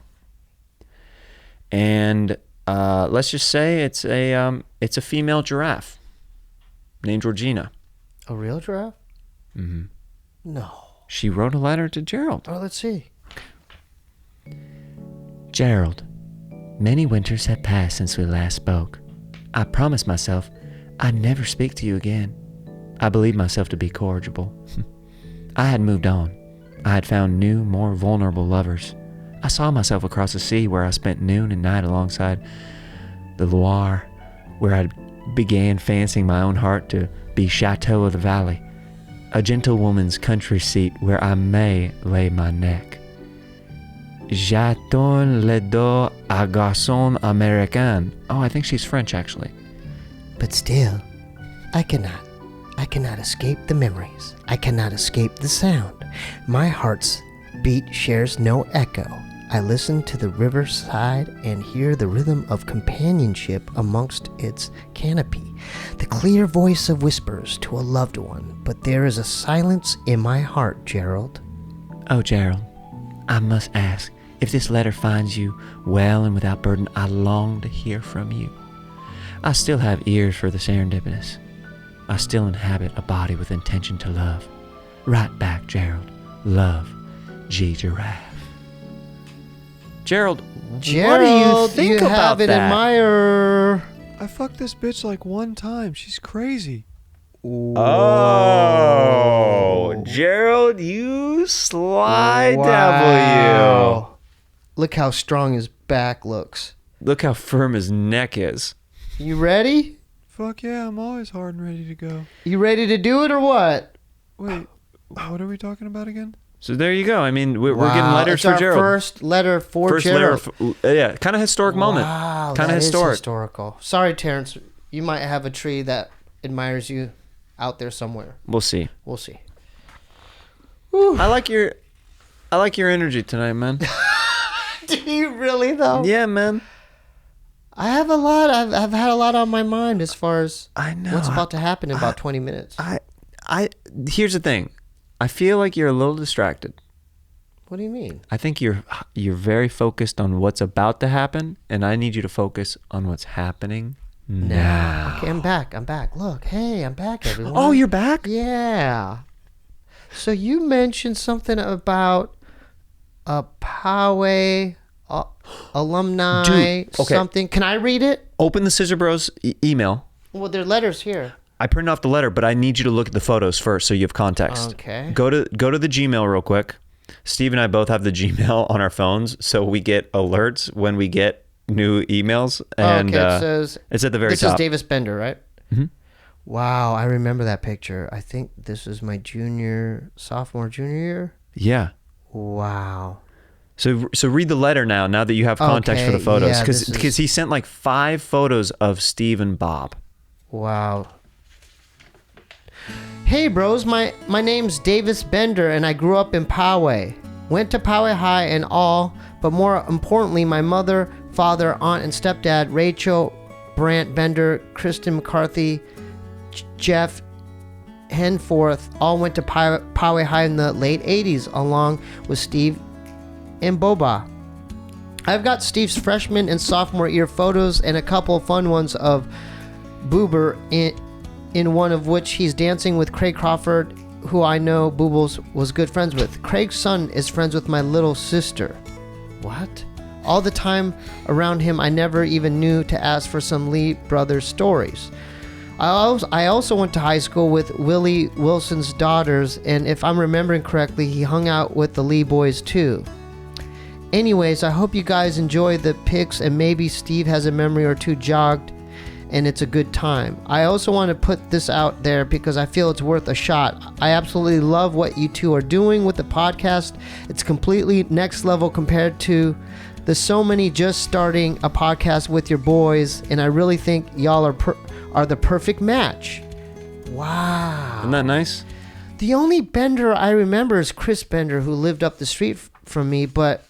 And let's just say it's a female giraffe named Georgina. A real giraffe? Mm-hmm. No. She wrote a letter to Gerald. Oh, let's see. Gerald, many winters have passed since we last spoke. I promised myself I'd never speak to you again. I believed myself to be corrigible. I had moved on. I had found new, more vulnerable lovers. I saw myself across the sea where I spent noon and night alongside the Loire, where I began fancying my own heart to be Chateau of the Valley, a gentlewoman's country seat where I may lay my neck. J'attends le dos à garçon américain. Oh, I think she's French, actually. But still, I cannot escape the memories. I cannot escape the sound. My heart's beat shares no echo. I listen to the riverside and hear the rhythm of companionship amongst its canopy, the clear voice of whispers to a loved one. But there is a silence in my heart, Gerald. Oh, Gerald, I must ask, if this letter finds you well and without burden, I long to hear from you. I still have ears for the serendipitous. I still inhabit a body with intention to love. Right back, Gerald. Love, G. Giraffe. Gerald, Gerald, what do you think you about have an that? admirer. I fucked this bitch like one time. She's crazy. Oh, Gerald, you sly devil, Look how strong his back looks. you. Look how firm his neck is. You ready? Fuck yeah, I'm always hard and ready to go. You ready to do it or what? Wait, what are we talking about again? So there you go. I mean, we're getting Wow, letters it's for our Gerald. First letter for First Gerald. letter, yeah, kind of historic moment. Wow, Kind of that is historic. historical. Sorry, Terrence. You might have a tree that admires you out there somewhere. We'll see. We'll see. I like your energy tonight, man. Do you really though? Yeah, man. I have a lot. I've had a lot on my mind as far as I know. what's about to happen in about 20 minutes. I here's the thing. I feel like you're a little distracted. What do you mean? I think you're very focused on what's about to happen, and I need you to focus on what's happening now. Okay, I'm back. Look, hey, I'm back, everyone. Oh, you're back? Yeah. So you mentioned something about a Poway alumni Dude, okay. something. Can I read it? Open the Scissor Bros email. Well, there are letters here. I printed off the letter, but I need you to look at the photos first so you have context. Okay. Go to the Gmail real quick. Steve and I both have the Gmail on our phones, so we get alerts when we get new emails. And okay, it says it's at the very this top. is Davis Bender, right? Mhm. Wow, I remember that picture. I think this is my sophomore, junior year. Yeah. Wow. So read the letter now that you have context for the Okay, photos, yeah, this because is- he sent like 5 photos of Steve and Bob. Wow. Hey bros, my name's Davis Bender and I grew up in Poway. Went to Poway High and all, but more importantly, my mother, father, aunt, and stepdad, Rachel, Brant Bender, Kristen McCarthy, Jeff Henforth, all went to Poway High in the late 80s along with Steve and Boba. I've got Steve's freshman and sophomore year photos and a couple fun ones of Boober in one of which he's dancing with Craig Crawford, who I know Boobles was good friends with. Craig's son is friends with my little sister. What? All the time around him, I never even knew to ask for some Lee Brothers stories. I also went to high school with Willie Wilson's daughters, and if I'm remembering correctly, he hung out with the Lee boys too. Anyways, I hope you guys enjoy the pics, and maybe Steve has a memory or two jogged, and it's a good time. I also want to put this out there because I feel it's worth a shot. I absolutely love what you two are doing with the podcast. It's completely next level compared to the so many just starting a podcast with your boys, and I really think y'all are the perfect match. Wow. Isn't that nice? The only Bender I remember is Chris Bender, who lived up the street from me, but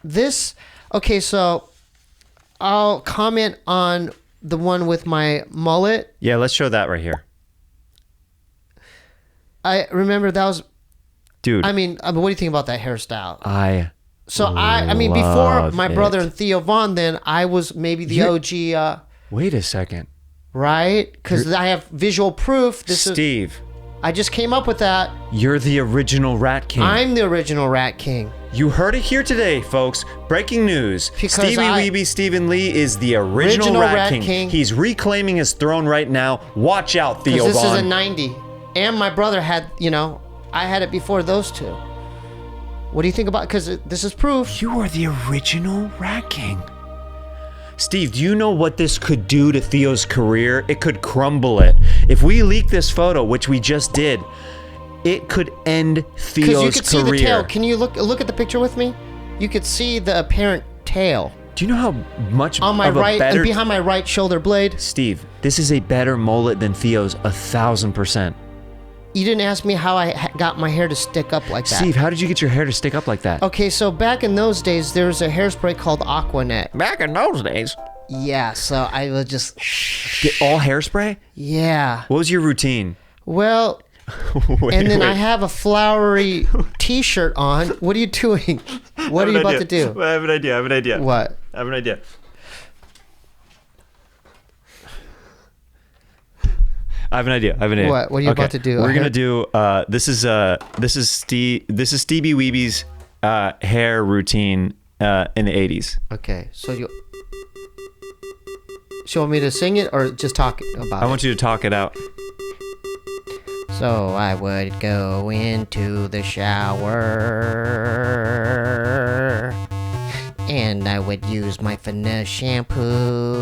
this... Okay, so I'll comment on the one with my mullet. Yeah, let's show that right here. I remember that was... Dude. I mean, what do you think about that hairstyle? I mean, before love my brother it. and Theo Vaughn, then I was maybe the OG... Wait a second. right? Because I have visual proof. Steve. I just came up with that. You're the original Rat King. I'm the original Rat King. You heard it here today, folks. Breaking news. Because Steebee Weebee Stephen Lee is the original Rat King. He's reclaiming his throne right now. Watch out, Theo Because this is a Vaughn. 90. And my brother had, I had it before those two. What do you think about, because this is proof. You are the original Rat King. Steve, do you know what this could do to Theo's career? It could crumble it. If we leak this photo, which we just did, it could end Theo's Because you could see career. the tail. Can you look at the picture with me? You could see the apparent tail. Do you know how much on my of a right better... and behind my right shoulder blade? Steve, this is a better mullet than Theo's 1,000%. You didn't ask me how I got my hair to stick up like that. Steve, how did you get your hair to stick up like that? Okay, so back in those days, there was a hairspray called Aquanet. Back in those days. Yeah, so I would just... All hairspray? Yeah. What was your routine? Well... and then I have a flowery t-shirt on. What are you doing? What are you about to do? I have an idea. What? I have an idea. What? What are you about to do? We're gonna do. This is Steebee Weebee's hair routine in the 80s. Okay, so you want me to sing it or just talk about it? I want you to talk it out. So I would go into the shower and I would use my finesse shampoo.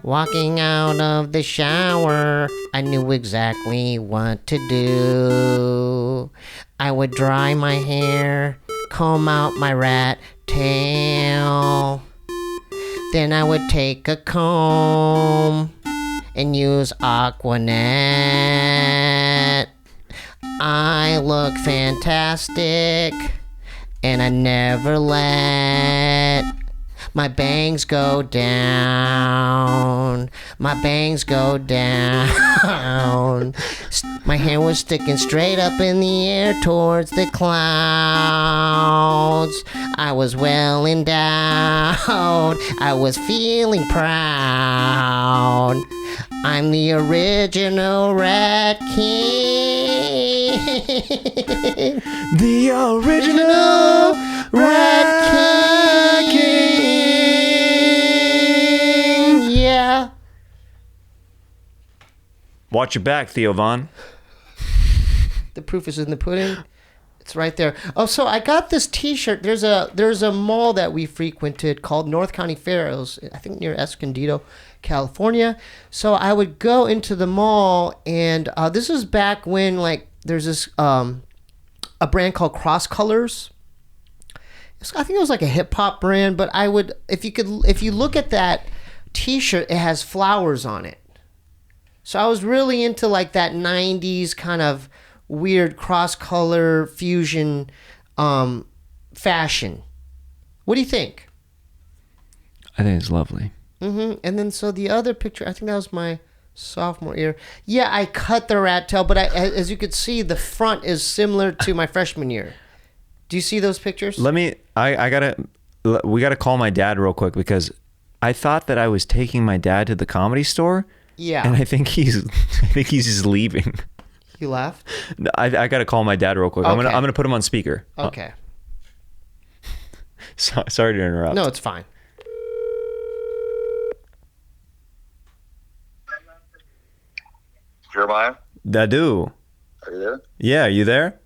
Walking out of the shower, I knew exactly what to do. I would dry my hair, comb out my rat tail. Then I would take a comb and use Aquanet. I look fantastic, and I never let my bangs go down. My bangs go down. My hair was sticking straight up in the air towards the clouds. I was well endowed. I was feeling proud. I'm the original Rat King. The original Rat King. Yeah. Watch your back, Theo Vaughn. The proof is in the pudding. It's right there. Oh, so I got this T-shirt. There's a mall that we frequented called North County Fair. It was, I think, near Escondido, California. So I would go into the mall, and this is back when there's this a brand called Cross Colors. I think it was like a hip hop brand, but I would if you look at that T-shirt, it has flowers on it. So I was really into like that 90s kind of weird cross-color fusion fashion. What do you think? I think it's lovely. And then so the other picture, I think that was my sophomore year. Yeah, I cut the rat tail, but as you could see, the front is similar to my freshman year. Do you see those pictures? We gotta call my dad real quick because I thought that I was taking my dad to the Comedy Store. Yeah. And I think he's just leaving. You laughed? I gotta call my dad real quick. Okay. I'm gonna put him on speaker. Okay. Sorry to interrupt. No, it's fine. Jeremiah, Dadoo. are you there? Yeah, are you there?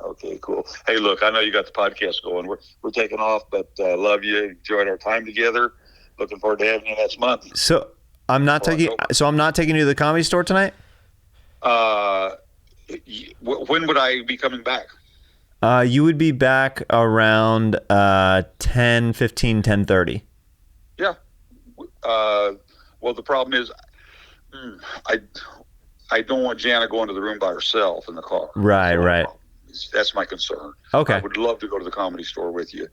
Okay, cool. Hey, look, I know you got the podcast going. We're taking off, but love you. Enjoyed our time together. Looking forward to having you next month. So I'm not taking you to the Comedy Store tonight? When would I be coming back? You would be back around 10:15, 10:30. Yeah. Well, the problem is, I don't want Jana going to the room by herself in the car. Right. That's my concern. Okay. I would love to go to the Comedy Store with you.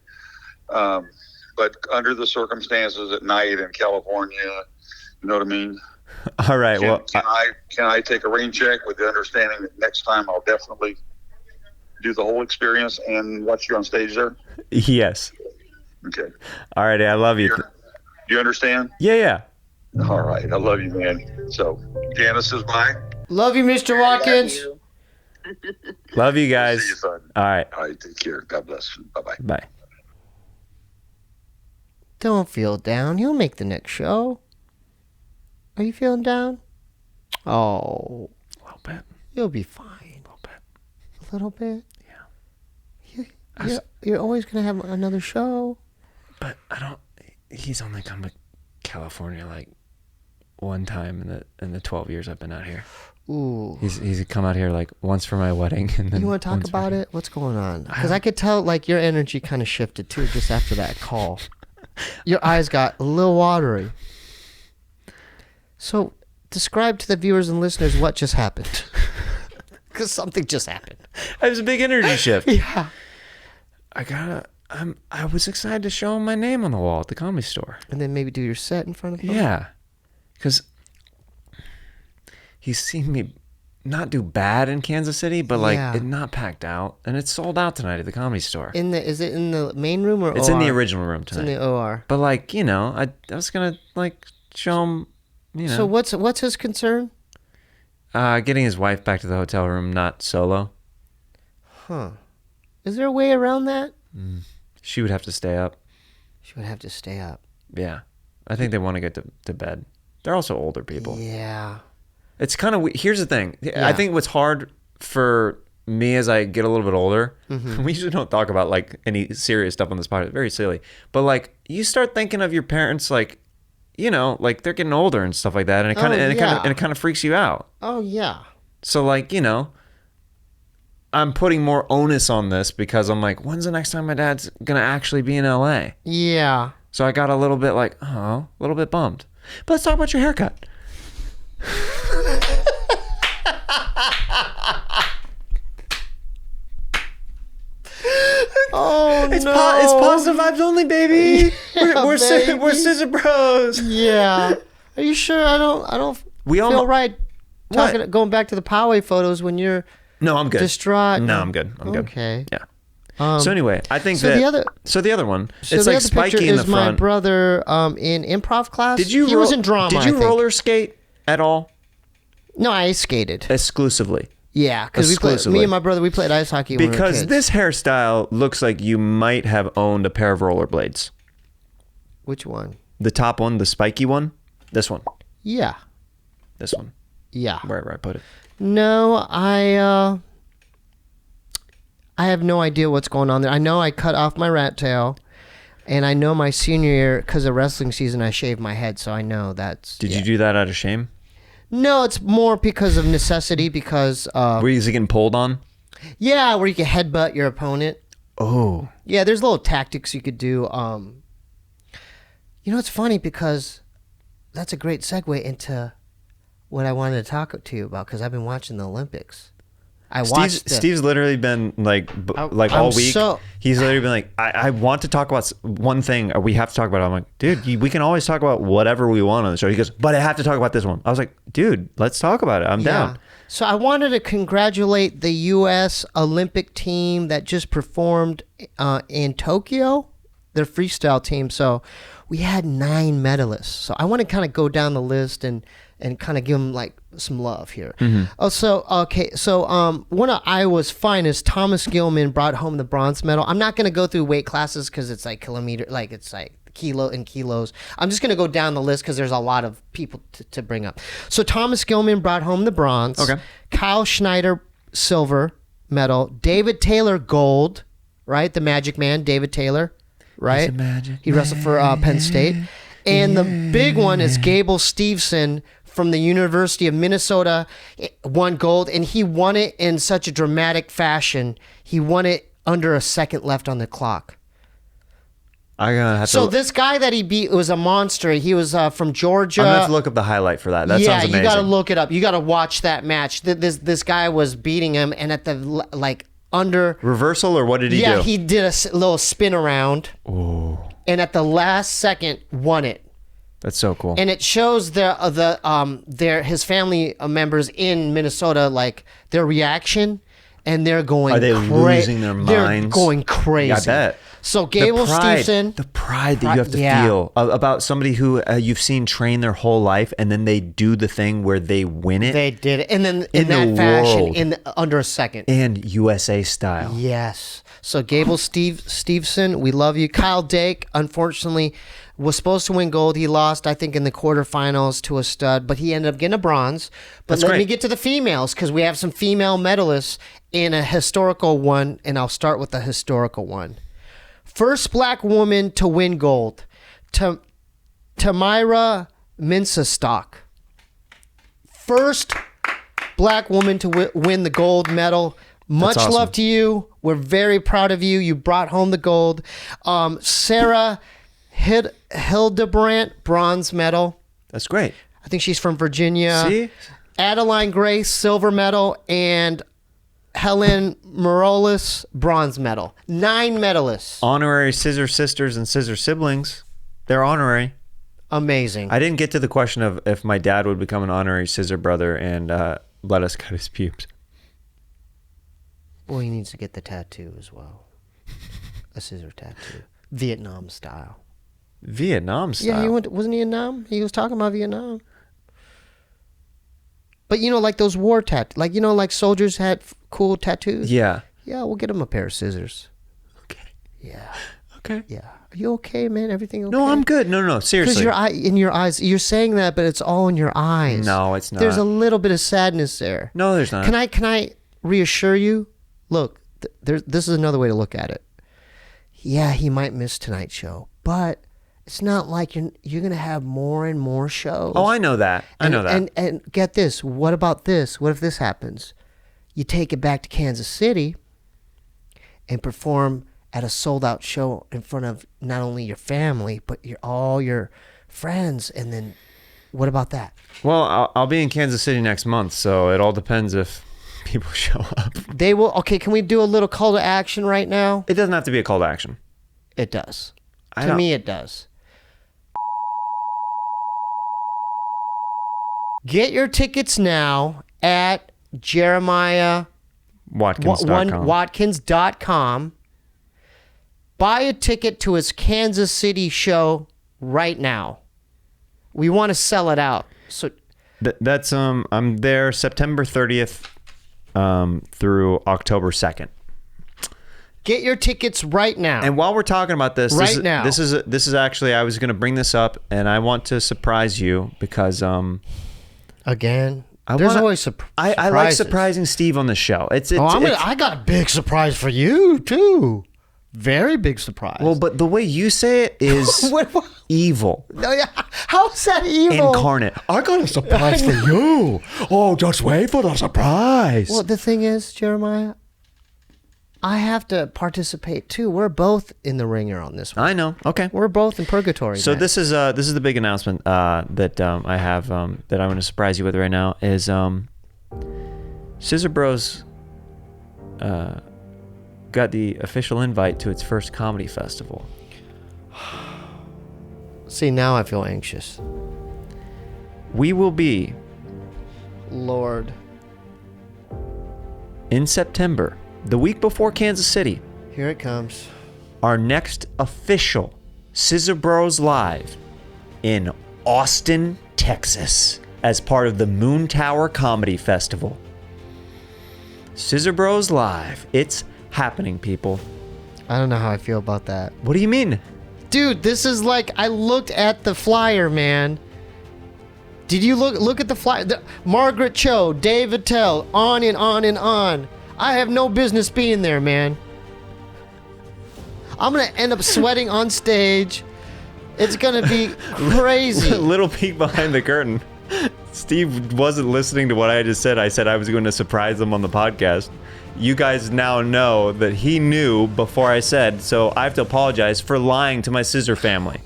But under the circumstances at night in California, you know what I mean? All right. Can I take a rain check with the understanding that next time I'll definitely do the whole experience and watch you on stage there? Yes. Okay. All right. I love you. Do you understand? Yeah. All right. I love you, man. So Janice says bye. Love you, Mr. Watkins. Love you guys. See you, son. All right. All right. Take care. God bless. Bye-bye. Bye. Don't feel down. You'll make the next show. Are you feeling down? Oh. A little bit. You'll be fine. A little bit? Yeah. You're always going to have another show. But he's only come to California like one time in the 12 years I've been out here. Ooh. He's come out here like once for my wedding. And then you want to talk about it? What's going on? Because I could tell like your energy kind of shifted too just after that call. Your eyes got a little watery. So describe to the viewers and listeners what just happened. Because something just happened. It was a big energy shift. Yeah. I was excited to show him my name on the wall at the Comedy Store. And then maybe do your set in front of him? Yeah. Because he's seen me not do bad in Kansas City, but like it not packed out. And it's sold out tonight at the Comedy Store. Is it in the main room or It's OR? in the original room tonight. It's in the OR. But like, I was going to like show him, So what's his concern? Getting his wife back to the hotel room, not solo. Huh. Is there a way around that? She would have to stay up. She would have to stay up. Yeah. I think they want to get to bed. They're also older people. Yeah. It's kind of, here's the thing. Yeah. I think what's hard for me as I get a little bit older, Mm-hmm. we usually don't talk about like any serious stuff on this podcast. Very silly. But like you start thinking of your parents like, like they're getting older and stuff like that. And it kind of freaks you out. Oh, yeah. So like, I'm putting more onus on this because I'm like, when's the next time my dad's going to actually be in LA? Yeah. So I got a little bit like, a little bit bummed. But let's talk about your haircut. Oh, It's no. it's positive vibes only, baby. Yeah, we're baby. Scissor Bros. Yeah. Are you sure? I don't feel right going back to the Poway photos when you're No, I'm good. distraught. No, I'm good. I'm good. Okay. Yeah. So anyway, I think so that the other one, so it's the like other spiky picture in the is my front. brother in improv class. He was in drama. Did you I think. roller skate at all? No, I skated. Exclusively. Yeah, because me and my brother, we played ice hockey when we were Because kids. this hairstyle looks like you might have owned a pair of rollerblades. Which one? The top one, the spiky one. This one. Yeah. This one. Yeah. Wherever I put it. No, I have no idea what's going on there. I know I cut off my rat tail, and I know my senior year, because of wrestling season, I shaved my head, so I know that's... Did you do that out of shame? No, it's more because of necessity, because... Were you getting pulled on? Yeah, where you can headbutt your opponent. Oh. Yeah, there's little tactics you could do. It's funny because that's a great segue into what I wanted to talk to you about, because I've been watching the Olympics. Steve's literally been like all week. He's literally been like, I want to talk about one thing. We have to talk about it. I'm like, dude, we can always talk about whatever we want on the show. He goes, but I have to talk about this one. I was like, dude, let's talk about it. I'm down. So I wanted to congratulate the U.S. Olympic team that just performed in Tokyo, their freestyle team. So we had 9 medalists. So I want to kind of go down the list and kind of give them like some love here. Mm-hmm. So one of Iowa's finest, Thomas Gilman, brought home the bronze medal. I'm not going to go through weight classes because it's like kilometer, like it's like kilos. I'm just going to go down the list because there's a lot of people to bring up. So Thomas Gilman brought home the bronze. Okay. Kyle Schneider, silver medal. David Taylor, gold, right? The Magic Man, David Taylor, right? He's a magic He wrestled for Penn State. And the big one is Gable Steveson from the University of Minnesota, won gold, and he won it in such a dramatic fashion. He won it under a second left on the clock. I'm gonna have So to. this guy that he beat was a monster. He was from Georgia. I'm gonna have to look up the highlight for that. That yeah, sounds amazing. you got to look it up. You got to watch that match. This guy was beating him, and at the under Reversal or what did he do? Yeah, he did a little spin around. Ooh, And at the last second, won it. that's so cool. And it shows his family members in Minnesota, like their reaction, and they're going. Are they losing their They're minds? going crazy. Yeah, I bet. So Gable Steveson, the pride that you have to yeah. feel about somebody who you've seen train their whole life, and then they do the thing where they win it, they did it, and then In in that the fashion, world. under a second. and USA style. Yes. So Gable Steveson, we love you. Kyle Dake, unfortunately, was supposed to win gold. He lost, I think, in the quarterfinals to a stud, but he ended up getting a bronze. But That's let great. me get to the females because we have some female medalists in a historical one, and I'll start with the historical one. First black woman to win gold, Tamira Minsastock. First black woman to win the gold medal. Much awesome. love to you. We're very proud of you. You brought home the gold. Sarah Hildebrandt, bronze medal. That's great. I think she's from Virginia. See? Adeline Grace, silver medal. And Helen Morales, bronze medal. 9 medalists. Honorary Scissor sisters and Scissor siblings. They're honorary. Amazing. I didn't get to the question of if my dad would become an honorary Scissor brother and let us cut his pubes. Well, he needs to get the tattoo as well. A scissor tattoo. Vietnam style. Vietnam style. Yeah, wasn't he in Nam? He was talking about Vietnam. But like those war tattoos, like soldiers had cool tattoos. Yeah. Yeah, we'll get him a pair of scissors. Okay. Yeah. Okay. Yeah. Are you okay, man? Everything okay? No, I'm good. No, Because seriously. in your eyes, you're saying that, but it's all in your eyes. No, it's not. There's a little bit of sadness there. No, there's not. Can I reassure you? Look, this is another way to look at it. Yeah, he might miss tonight's show, but it's not like you're gonna have more and more shows. Oh, I know that. I know that. And get this. What about this? What if this happens? You take it back to Kansas City and perform at a sold-out show in front of not only your family but all your friends, and then what about that? Well, I'll be in Kansas City next month, so it all depends if people show up. They will. Okay, can we do a little call to action right now? It doesn't have to be a call to action. It does. I To don't- me, it does. Get your tickets now at Watkins.com. Buy a ticket to his Kansas City show right now. We want to sell it out. So That's I'm there September 30th through October 2nd. get your tickets right now. And while we're talking about this, now. this is actually, I was going to bring this up, and I want to surprise you because Again, I there's wanna- always I surprises. like surprising Steve on the show. It's I got a big surprise for you too. Very big surprise. well, but the way you say it is What- evil No, yeah. How's that evil? incarnate. I got a surprise for you. Oh, just wait for the surprise. Well, the thing is, Jeremiah, I have to participate too. We're both in the ringer on this one. I know. Okay. We're both in purgatory. So man. this is the big announcement that I have that I'm going to surprise you with right now is Scissor Bros got the official invite to its first comedy festival. See, now I feel anxious. We will be Lord, in September, the week before Kansas City, here it comes. our next official Scissor Bros Live in Austin, Texas, as part of the Moontower Comedy Festival. Scissor Bros Live. It's happening, people. I don't know how I feel about that. What do you mean? Dude, this is like, I looked at the flyer, man. Did you look at the flyer? Margaret Cho, Dave Attell, on and on and on. I have no business being there, man. I'm gonna end up sweating on stage. It's gonna be crazy. Little peek behind the curtain. Steve wasn't listening to what I just said. I said I was going to surprise them on the podcast. You guys now know that he knew before I said, so I have to apologize for lying to my Scissor family.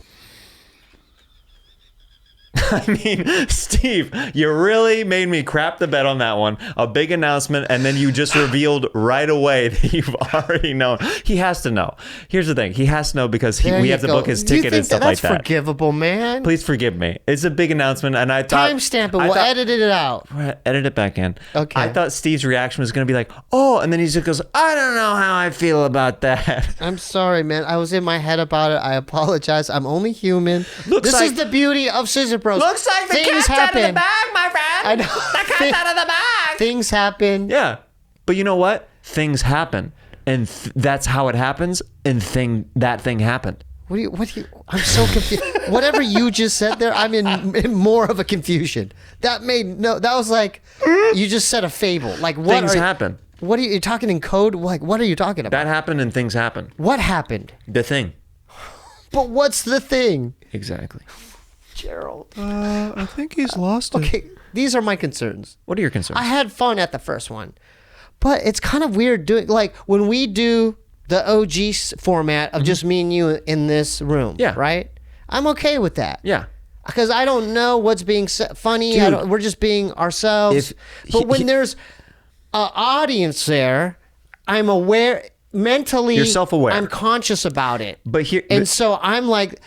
I mean, Steve, you really made me crap the bed on that one. A big announcement, and then you just revealed right away that you've already known. He has to know. Here's the thing. He has to know because we have to book his ticket and stuff like that. That's forgivable, man. Please forgive me. It's a big announcement, and I thought... Timestamp it. We'll edit it out. Edit it back in. Okay. I thought Steve's reaction was going to be like, oh, and then he just goes, I don't know how I feel about that. I'm sorry, man. I was in my head about it. I apologize. I'm only human. This is the beauty of Scissor Bros. Looks like the cat's out of the bag, my friend. I know. The cat's out of the bag. Things happen. Yeah. But you know what? Things happen. And that's how it happens. And that thing happened. What do you, I'm so confused. Whatever you just said there, I'm in more of a confusion. That was like, you just said a fable. Like, what things happen. What are you talking in code? Like, what are you talking about? That happened and things happen. What happened? The thing. But what's the thing? Exactly. Gerald. I think he's lost it. Okay, these are my concerns. What are your concerns? I had fun at the first one, but it's kind of weird doing, like, when we do the OG format of just me and you in this room. Yeah. Right? I'm okay with that. Yeah. Because I don't know what's being funny. Dude, we're just being ourselves. But when there's an audience there, I'm aware mentally. You're self-aware. I'm conscious about it. But so I'm like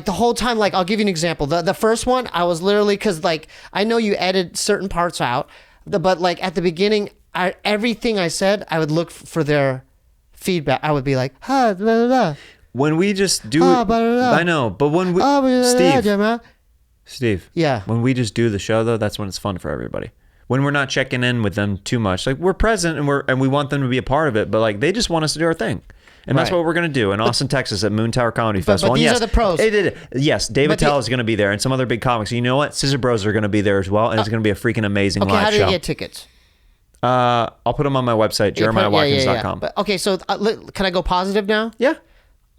the whole time, like, I'll give you an example. The first one, I was literally, because, like, I know you edit certain parts out, but, like, at the beginning, everything I said, I would look for their feedback. I would be like, blah, blah, blah. When we just do blah, blah, blah. I know, but when we Steve. Yeah. When we just do the show, though, that's when it's fun for everybody. When we're not checking in with them too much, like, we're present and we want them to be a part of it, but, like, they just want us to do our thing. And that's what we're going to do in Austin, Texas at Moontower Comedy Festival. But these are the pros. Yes, David Tell is going to be there and some other big comics. You know what? Scissor Bros are going to be there as well, and it's going to be a freaking amazing live show. Okay, how do you get tickets? I'll put them on my website, jeremiahwatkins.com. But, okay, so can I go positive now? Yeah.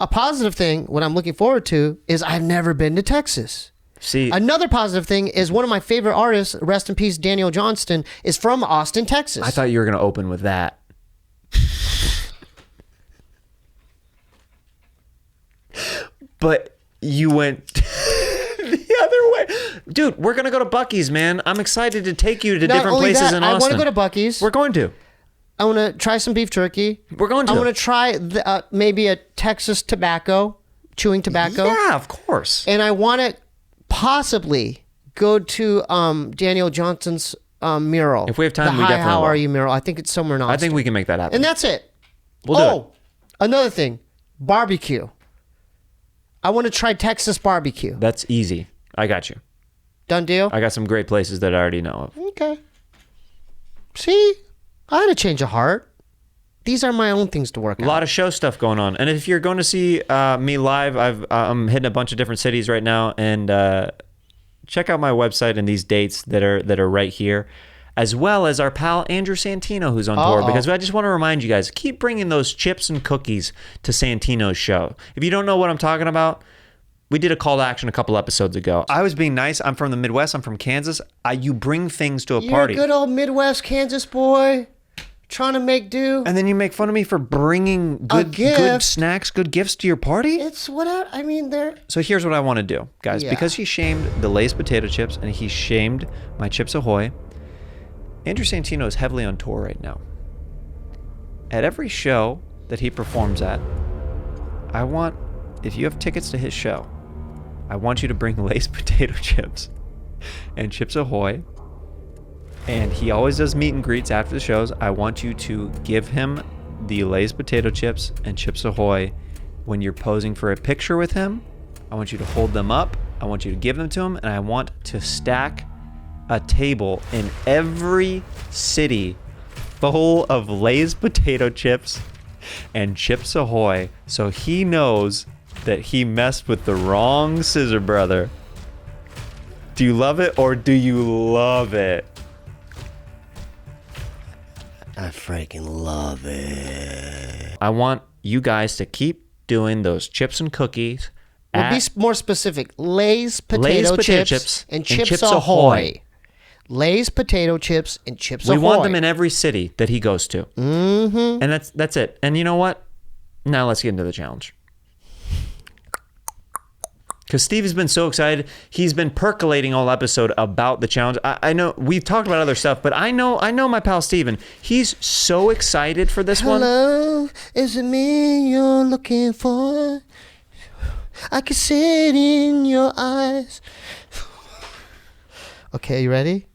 A positive thing, what I'm looking forward to, is I've never been to Texas. See, another positive thing is one of my favorite artists, rest in peace, Daniel Johnston, is from Austin, Texas. I thought you were going to open with that. But you went the other way. Dude, we're going to go to Buc-ee's, man. I'm excited to take you to different places in Austin. I want to go to Buc-ee's. We're going to. I want to try some beef jerky. We're going to. I want to try maybe a Texas tobacco, chewing tobacco. Yeah, of course. And I want to possibly go to Daniel Johnston's mural. If we have time, the we definitely How will. Are You mural. I think it's somewhere in Austin. I think we can make that happen. And that's it. We'll do it. Another thing. Barbecue. I want to try Texas barbecue. That's easy. I got you. Done deal? I got some great places that I already know of. Okay. See? I had a change of heart. These are my own things to work out. A lot of show stuff going on. And if you're going to see me live, I'm hitting a bunch of different cities right now. And check out my website and these dates that are right here, as well as our pal Andrew Santino, who's on tour. Because I just want to remind you guys, keep bringing those chips and cookies to Santino's show. If you don't know what I'm talking about, we did a call to action a couple episodes ago. I was being nice. I'm from the Midwest. I'm from Kansas. You bring things to a party. You're a good old Midwest Kansas boy. Trying to make do. And then you make fun of me for bringing good snacks, good gifts to your party? It's whatever. I mean, they're... So here's what I want to do, guys. Yeah. Because he shamed the Lay's potato chips and he shamed my Chips Ahoy, Andrew Santino is heavily on tour right now. At every show that he performs at, I want, if you have tickets to his show, I want you to bring Lay's potato chips and Chips Ahoy. And he always does meet and greets after the shows. I want you to give him the Lay's potato chips and Chips Ahoy when you're posing for a picture with him. I want you to hold them up. I want you to give them to him. And I want to stack a table in every city full of Lay's potato chips and Chips Ahoy, so he knows that he messed with the wrong Scissor brother. Do you love it or do you love it? I freaking love it. I want you guys to keep doing those chips and cookies. We'll be more specific. Lay's potato chips and Chips Ahoy. Lay's potato chips and Chips Ahoy. We want them in every city that he goes to. Mm-hmm. And that's it. And you know what? Now let's get into the challenge. Because Steve has been so excited. He's been percolating all episode about the challenge. I know we've talked about other stuff, but I know my pal Steven. He's so excited for this one. Hello, is it me you're looking for? I can see it in your eyes. Okay, you ready?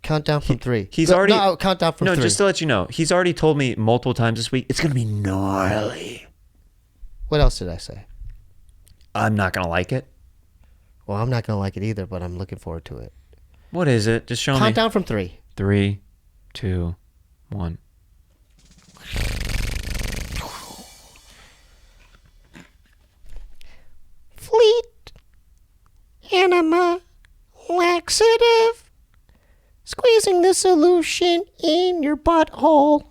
Count down from 3. He's already... No, count down from 3. No, just to let you know. He's already told me multiple times this week, it's going to be gnarly. What else did I say? I'm not going to like it. Well, I'm not going to like it either, but I'm looking forward to it. What is it? Just show me. Count down from 3. 3, 2, 1. Fleet. Enema. Laxative. Squeezing the solution in your butthole.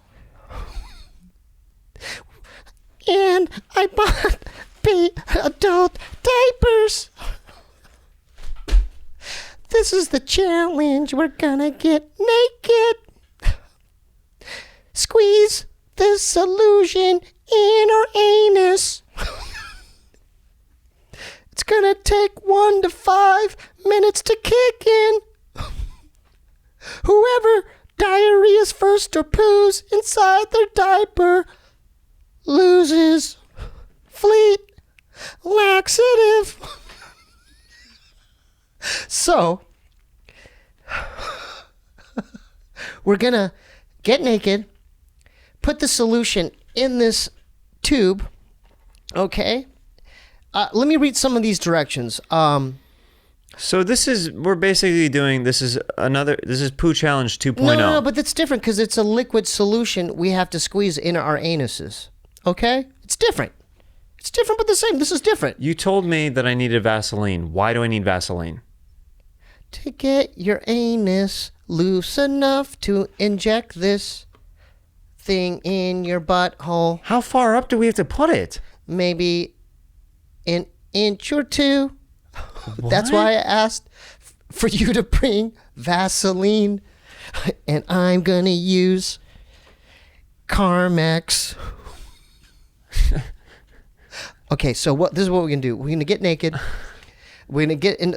And I bought adult diapers. This is the challenge. We're gonna get naked. Squeeze the solution in our anus. It's gonna take 1 to 5 minutes to kick in. Whoever diarrhea's first or poos inside their diaper loses. Fleet. Laxative. So, we're gonna get naked, put the solution in this tube, okay? Let me read some of these directions. So we're basically doing, this is Poo Challenge 2.0. No, but that's different because it's a liquid solution we have to squeeze in our anuses, okay? It's different. It's different but the same. This is different. You told me that I needed Vaseline. Why do I need Vaseline? To get your anus loose enough to inject this thing in your butthole. How far up do we have to put it? Maybe an inch or 2. That's why I asked for you to bring Vaseline. And I'm going to use Carmex. Okay, so this is what we're going to do. We're going to get naked. We're going to get in.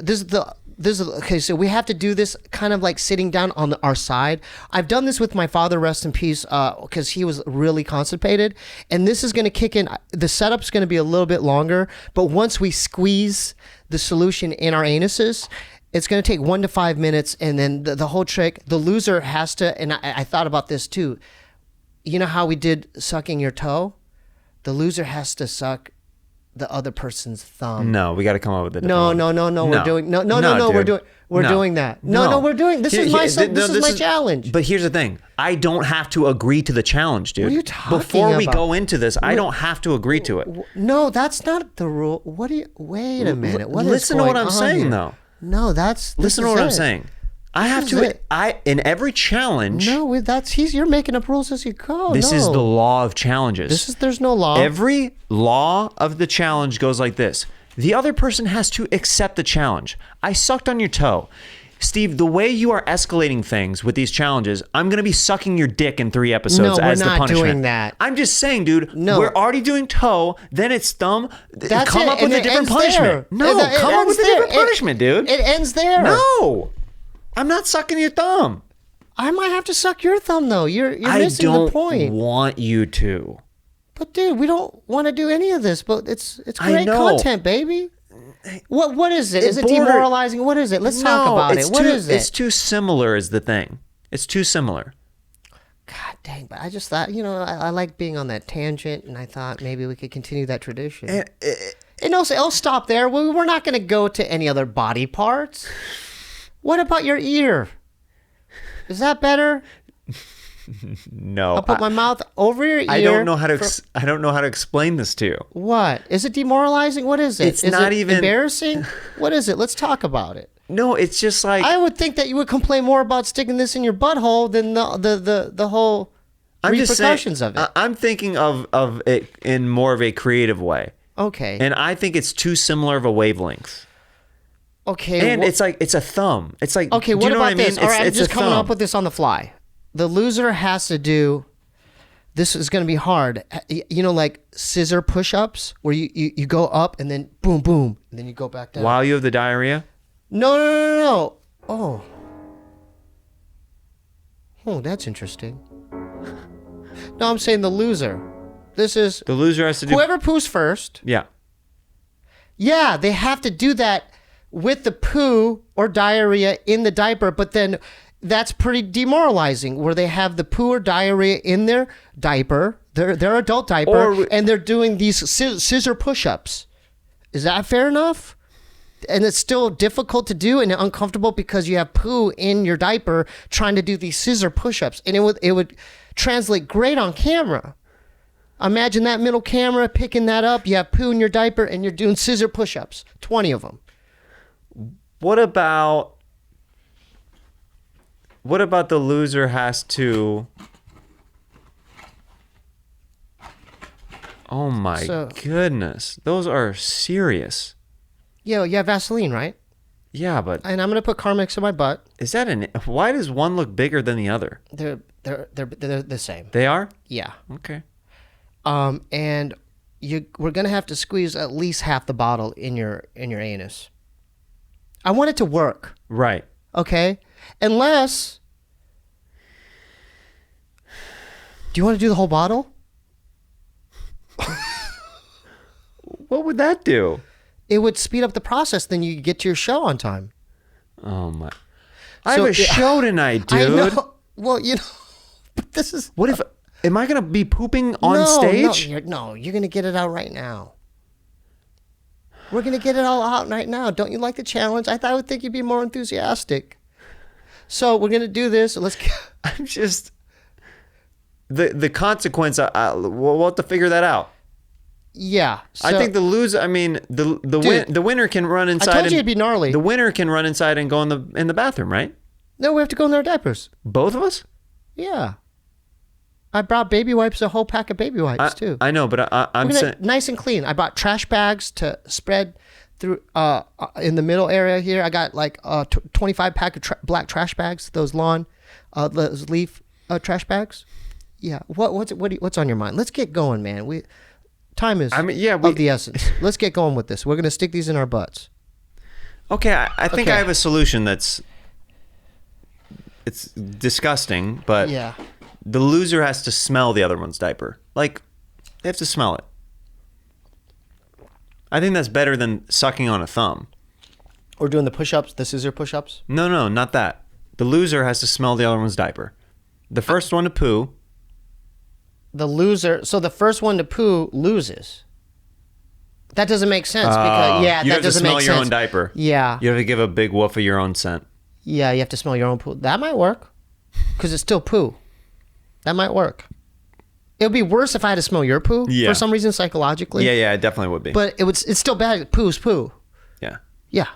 Okay, so we have to do this kind of like sitting down on our side. I've done this with my father, rest in peace, because he was really constipated. And this is going to kick in. The setup's going to be a little bit longer, but once we squeeze the solution in our anuses, it's going to take 1 to 5 minutes. And then the whole trick, the loser has to, and I thought about this too. You know how we did sucking your toe? The loser has to suck the other person's thumb. No, we got to come up with a different No. one. We're doing dude. we're doing that. No, we're doing. This is my challenge. But here's the thing: I don't have to agree to the challenge, dude. What are you talking Before we about? go into this, I don't have to agree to it. No, that's not the rule. What do you? Wait a minute. What is Listen to what I'm going on saying, here? though. No, Listen to what I'm saying. I have to. In every challenge. No, you're making up rules as you go. This is the law of challenges. There's no law. Every law of the challenge goes like this. The other person has to accept the challenge. I sucked on your toe. Steve, the way you are escalating things with these challenges, I'm going to be sucking your dick in 3 episodes as the punishment. No, we're not doing that. I'm just saying, dude, no. We're already doing toe, then it's thumb. That's come it, up with a different punishment. There. No, come up with a different punishment, dude. It ends there. No. I'm not sucking your thumb. I might have to suck your thumb, though. You're missing the point. I don't want you to. But, dude, we don't want to do any of this, but it's great content, baby. What is it? Is it demoralizing? What is it? Let's talk about it. What is it? It's too similar is the thing. It's too similar. God dang, but I just thought, I like being on that tangent, and I thought maybe we could continue that tradition. And also, I'll stop there. We're not going to go to any other body parts. What about your ear? Is that better? No. I'll put my mouth over your ear. I don't know how to. I don't know how to explain this to you. What? Is it demoralizing? What is it? It's Is not it even embarrassing. What is it? Let's talk about it. No, it's just like I would think that you would complain more about sticking this in your butthole than the whole repercussions of it. I'm thinking of it in more of a creative way, Okay. and I think it's too similar of a wavelength. Okay. And it's like it's a thumb. It's like okay. do What you know about what I mean? this? All right, I'm It's just a coming thumb. up with this on the fly. The loser has to do. This is going to be hard. You know, like scissor push-ups, where you go up and then boom, boom, and then you go back down. While you have the diarrhea. No. Oh. Oh, that's interesting. No, I'm saying the loser. This is The loser has to do. whoever poos first. Yeah. Yeah, they have to do that with the poo or diarrhea in the diaper, but then that's pretty demoralizing where they have the poo or diarrhea in their diaper, their adult diaper, and they're doing these scissor push-ups. Is that fair enough? And it's still difficult to do and uncomfortable because you have poo in your diaper trying to do these scissor push-ups. And it would translate great on camera. Imagine that middle camera picking that up. You have poo in your diaper and you're doing scissor push-ups. 20 of them. What about the loser has to? Oh my goodness, those are serious. Yeah, you have Vaseline, right? Yeah, but And I'm gonna put Carmex in my butt. is that why does one look bigger than the other? They're the same. They are? Yeah. Okay. And we're gonna have to squeeze at least half the bottle in your anus. I want it to work. Right. Okay. Unless, do you want to do the whole bottle? What would that do? It would speed up the process. Then you get to your show on time. Oh my! I have a show tonight, I dude. know. Well, but this is. What if? Am I gonna be pooping on stage? No, you're gonna get it out right now. We're gonna get it all out right now. Don't you like the challenge? I would think you'd be more enthusiastic. So we're gonna do this. I'm just the consequence. We'll have to figure that out. Yeah. So, I think the loser. I mean, the winner can run inside. I told you it'd be gnarly. The winner can run inside and go in the bathroom, right? No, we have to go in their diapers. Both of us. Yeah. I brought baby wipes, a whole pack of baby wipes too. I know, but I'm saying nice and clean. I brought trash bags to spread through in the middle area here. I got like 25 pack of black trash bags, those those leaf trash bags. Yeah. What's on your mind? Let's get going, man. Time is of the essence. Let's get going with this. We're gonna stick these in our butts. Okay, I think I have a solution it's disgusting, but yeah. The loser has to smell the other one's diaper. Like, they have to smell it. I think that's better than sucking on a thumb. Or doing the push-ups, the scissor push-ups? No, not that. The loser has to smell the other one's diaper. The first one to poo. The loser, so the first one to poo loses. That doesn't make sense because you that have to doesn't smell make your sense. own diaper. Yeah. You have to give a big woof of your own scent. Yeah, you have to smell your own poo. That might work because it's still poo. That might work. It would be worse if I had to smell your poo for some reason psychologically. Yeah, it definitely would be. But it's still bad. Poo's poo. Yeah. Yeah.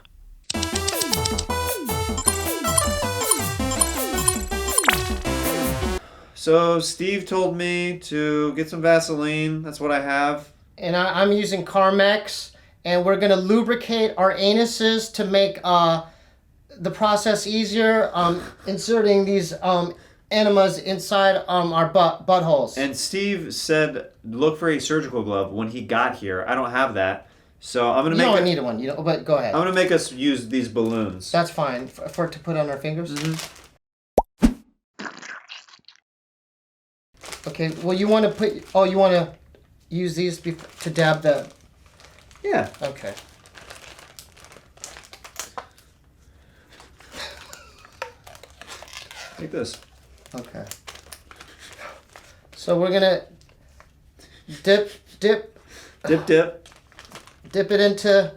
So Steve told me to get some Vaseline. That's what I have. And I'm using Carmex, and we're gonna lubricate our anuses to make the process easier. Inserting these enemas inside our buttholes. And Steve said, look for a surgical glove when he got here. I don't have that. So I'm going to make I need one, but go ahead. I'm going to make us use these balloons. That's fine. For to put on our fingers? Mm-hmm. Okay, well you want to use these to dab the... Yeah. Okay. Like this. Okay. So we're gonna dip it into,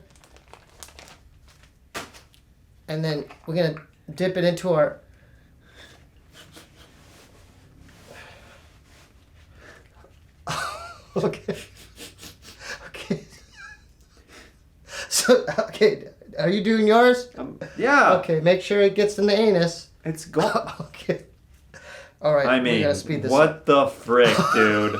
and then we're gonna dip it into our. Okay. Okay. So, okay, are you doing yours? Yeah. Okay, make sure it gets in the anus. It's gone. Okay. All right, I we mean, gotta speed this what up. the frick, dude?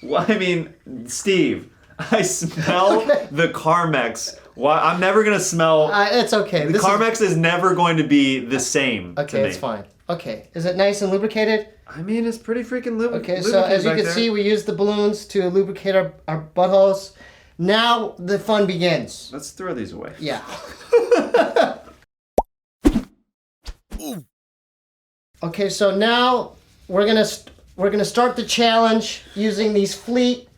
Well, I mean, Steve, I smell the Carmex. Why? I'm never gonna smell. It's okay. The Carmex is never going to be the same. Okay, to me. it's fine. Okay, is it nice and lubricated? I mean, it's pretty freaking Okay, so as you can see, we used the balloons to lubricate our buttholes. Now the fun begins. Let's throw these away. Yeah. Okay, so now we're gonna start the challenge using these Fleet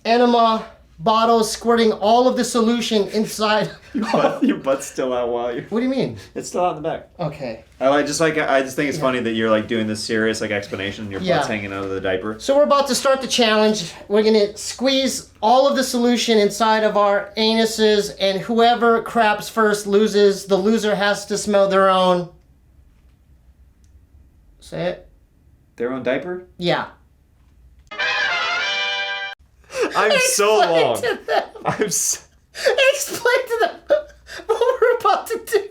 Enema bottles, squirting all of the solution inside. Your butt's still out while you're. What do you mean? It's still out in the back. Okay. I just think it's funny that you're like doing this serious like explanation. And your butt's hanging out of the diaper. So we're about to start the challenge. We're gonna squeeze all of the solution inside of our anuses, and whoever craps first loses. The loser has to smell their own. Say it. Their own diaper. Yeah. I'm so long. To them. I'm. Explain to them what we're about to do.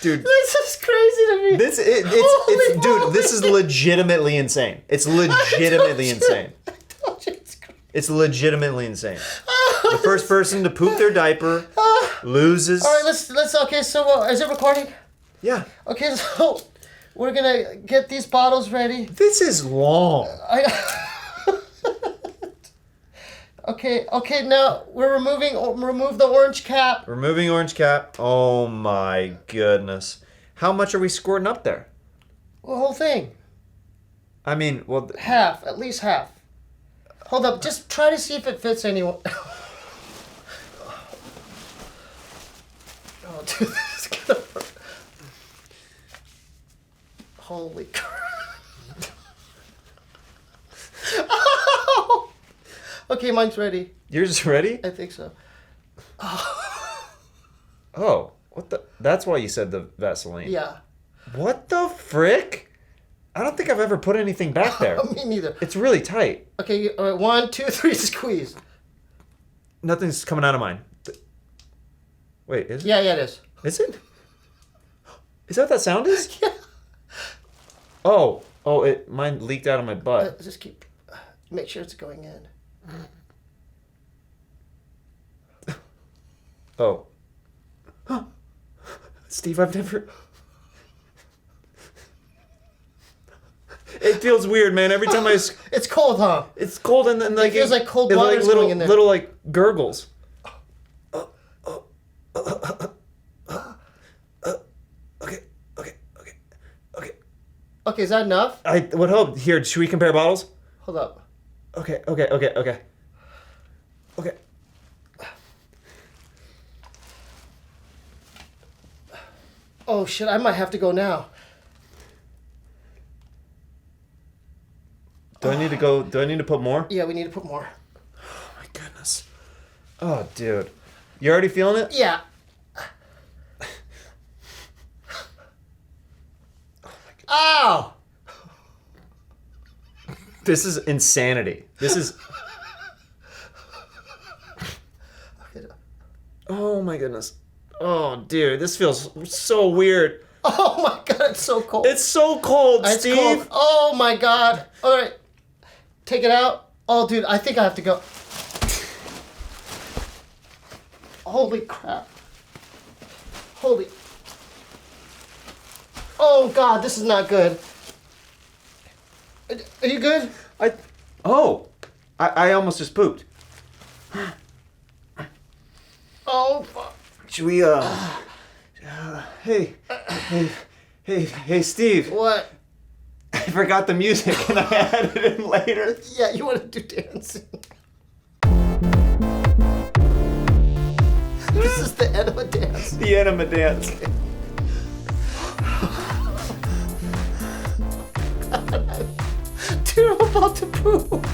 Dude, this is crazy to me. It's dude, this is legitimately insane. It's legitimately insane. I told you it's crazy. It's legitimately insane. The first person to poop their diaper loses. All right, let's. Okay, so is it recording? Yeah. Okay, so we're gonna get these bottles ready. This is long. Okay. Now we're remove the orange cap. Removing orange cap. Oh my goodness. How much are we squirting up there? The whole thing. I mean, well, Half, at least half. Hold up, just try to see if it fits anyone. Oh, dude, this is gonna hurt. Holy crap. Oh! Okay, mine's ready. yours is ready? I think so. Oh, what the? That's why you said the Vaseline. Yeah. What the frick? I don't think I've ever put anything back there. Me neither. It's really tight. Okay, all right, 1, 2, 3, squeeze. Nothing's coming out of mine. Wait, is it? Yeah, it is. Is it? Is that what that sound is? Yeah. Oh, mine leaked out of my butt. Just make sure it's going in. Oh. Steve, I've never... It feels weird, man. Every time It's cold, huh? it's cold and then like... It feels like cold it's water's little, going in there. Little like gurgles. Okay, is that enough? I would hope. Here, should we compare bottles? Hold up. Okay. Oh shit, I might have to go now. Do I need to go? Do I need to put more? Yeah, we need to put more. Oh my goodness. Oh, dude. You already feeling it? Yeah. Ow! This is insanity. This is... Oh my goodness. Oh, dude, this feels so weird. Oh my god, it's so cold. It's so cold, It's Steve. cold. Oh my god. All right. Take it out. Oh, dude, I think I have to go. Holy crap. Holy. Oh god, this is not good. Are you good? I almost just pooped. Oh fuck. Should we, hey, Steve. What? I forgot the music and I added it in later. Yeah, you want to do dancing? This is the Enema dance. The Enema dance. Dude, I'm about to poop.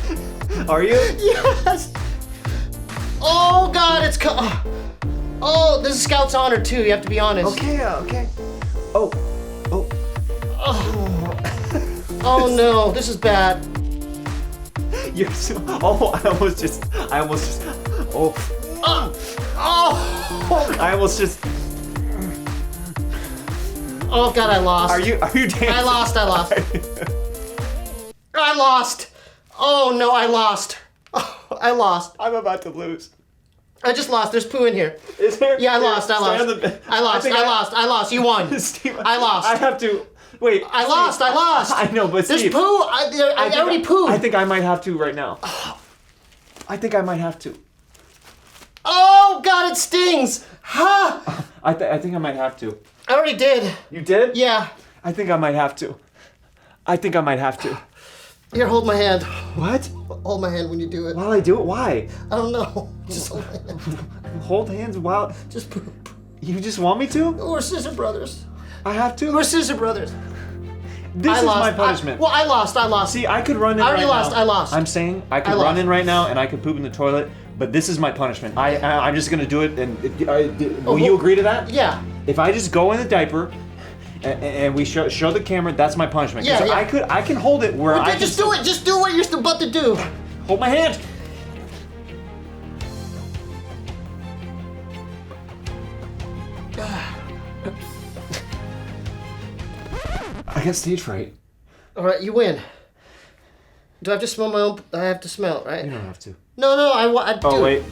Are you? Yes. Oh god, it's oh, this is Scout's honor too. You have to be honest. Okay. Oh. Oh no, this is bad. You're so. Oh, I almost just. Oh. I almost just. Oh god, I lost. Are you dancing? I lost. I lost. Oh no, I lost. Oh, I lost. I'm about to lose. I just lost. There's poo in here. Is there? Yeah, I lost. Stay on the- I lost. You won. Steve, I lost. I have to. Wait. I lost. I know, but There's Steve. poo. I already pooed. I think I might have to right now. I think I might have to. Oh god, it stings. Ha! I think I might have to. I already did. You did? Yeah. I think I might have to. Here, hold my hand. What? Hold my hand when you do it. While I do it? Why? I don't know. Just hold my hand. Hold hands while. Just poop. You just want me to? We're Scissor Brothers. I have to? We're Scissor Brothers. This is my punishment. I lost. See, I could run in I already right lost. now. I lost. I'm saying I could I run lost. in right now and I could poop in the toilet, but this is my punishment. I'm just gonna do it. And will you agree to that? Yeah. If I just go in the diaper and we show the camera, that's my punishment. 'Cause Yeah. I can hold it where I Just do it. Just do what you're about to do. Hold my hand. I got stage fright. All right, you win. Do I have to smell my own? I have to smell it, right? You don't have to. No, I do. Oh wait.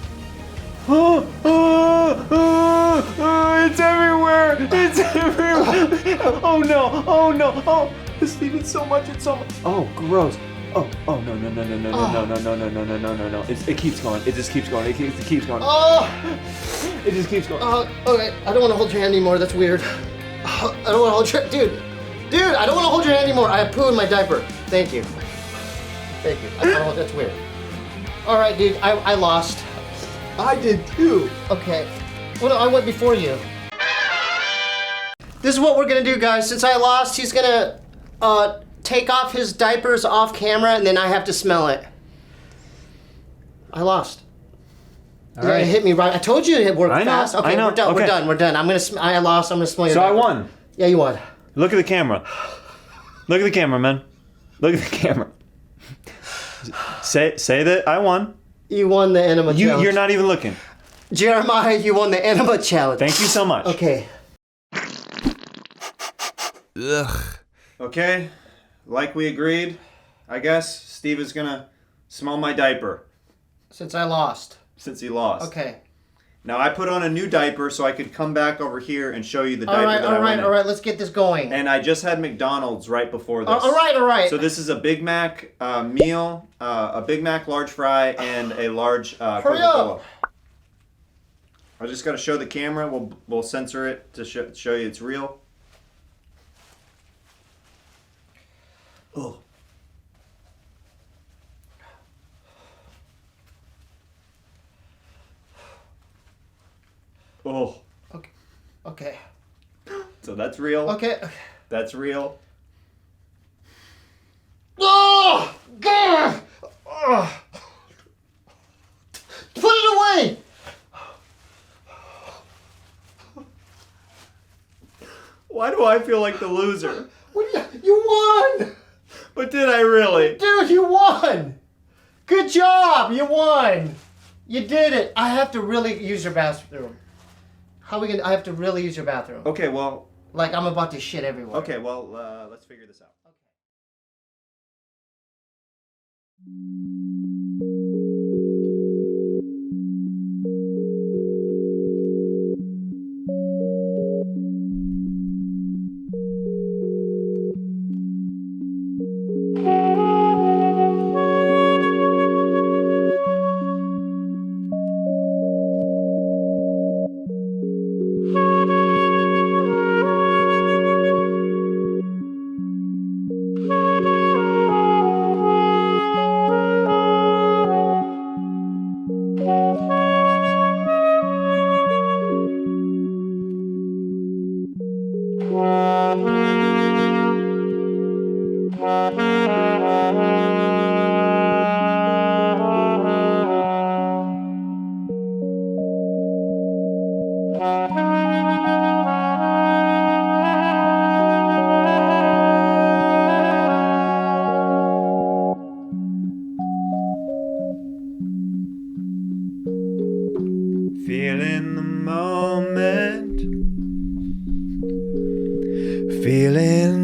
It's everywhere! It's everywhere! Oh no! Oh no! Oh, it's even so much. It's so much. Oh, gross. Oh no! It keeps going. It just keeps going. It keeps going. Oh. It just keeps going. Okay. I don't want to hold your hand anymore. That's weird. I don't want to hold your dude. I don't want to hold your hand anymore. I have poo in my diaper. Thank you. That's weird. All right, dude. I lost. I did too. Okay. Well, no, I went before you. This is what we're gonna do, guys. Since I lost, he's gonna take off his diapers off camera, and then I have to smell it. I lost. All right. It hit me right. I told you it worked I know, fast. Okay, I know. we're done. Okay. We're done. I lost. I'm gonna smell your So I diaper. won. Yeah, you won. Look at the camera. Look at the camera, man. Look at the camera. Say that I won. You won the Enema challenge. You're not even looking. Jeremiah, you won the Enema challenge. Thank you so much. Okay. Ugh. Okay, like we agreed, I guess Steve is gonna smell my diaper Since I lost. since he lost. Okay. Now I put on a new diaper so I could come back over here and show you the All diaper right. that I went in. All right. Let's get this going. And I just had McDonald's right before this. All right. So this is a Big Mac meal, a Big Mac large fry, and a large Coca-Cola. up. I just got to show the camera. We'll censor it to show you it's real. Oh. Oh. Okay. So that's real. Okay. That's real. Oh! God! Oh. Put it away! Why do I feel like the loser? You won! But did I really? Dude, you won! Good job! You won! You did it! I have to really use your bathroom. How are we gonna... I have to really use your bathroom. Okay, well... Like, I'm about to shit everywhere. Okay, well, let's figure this out.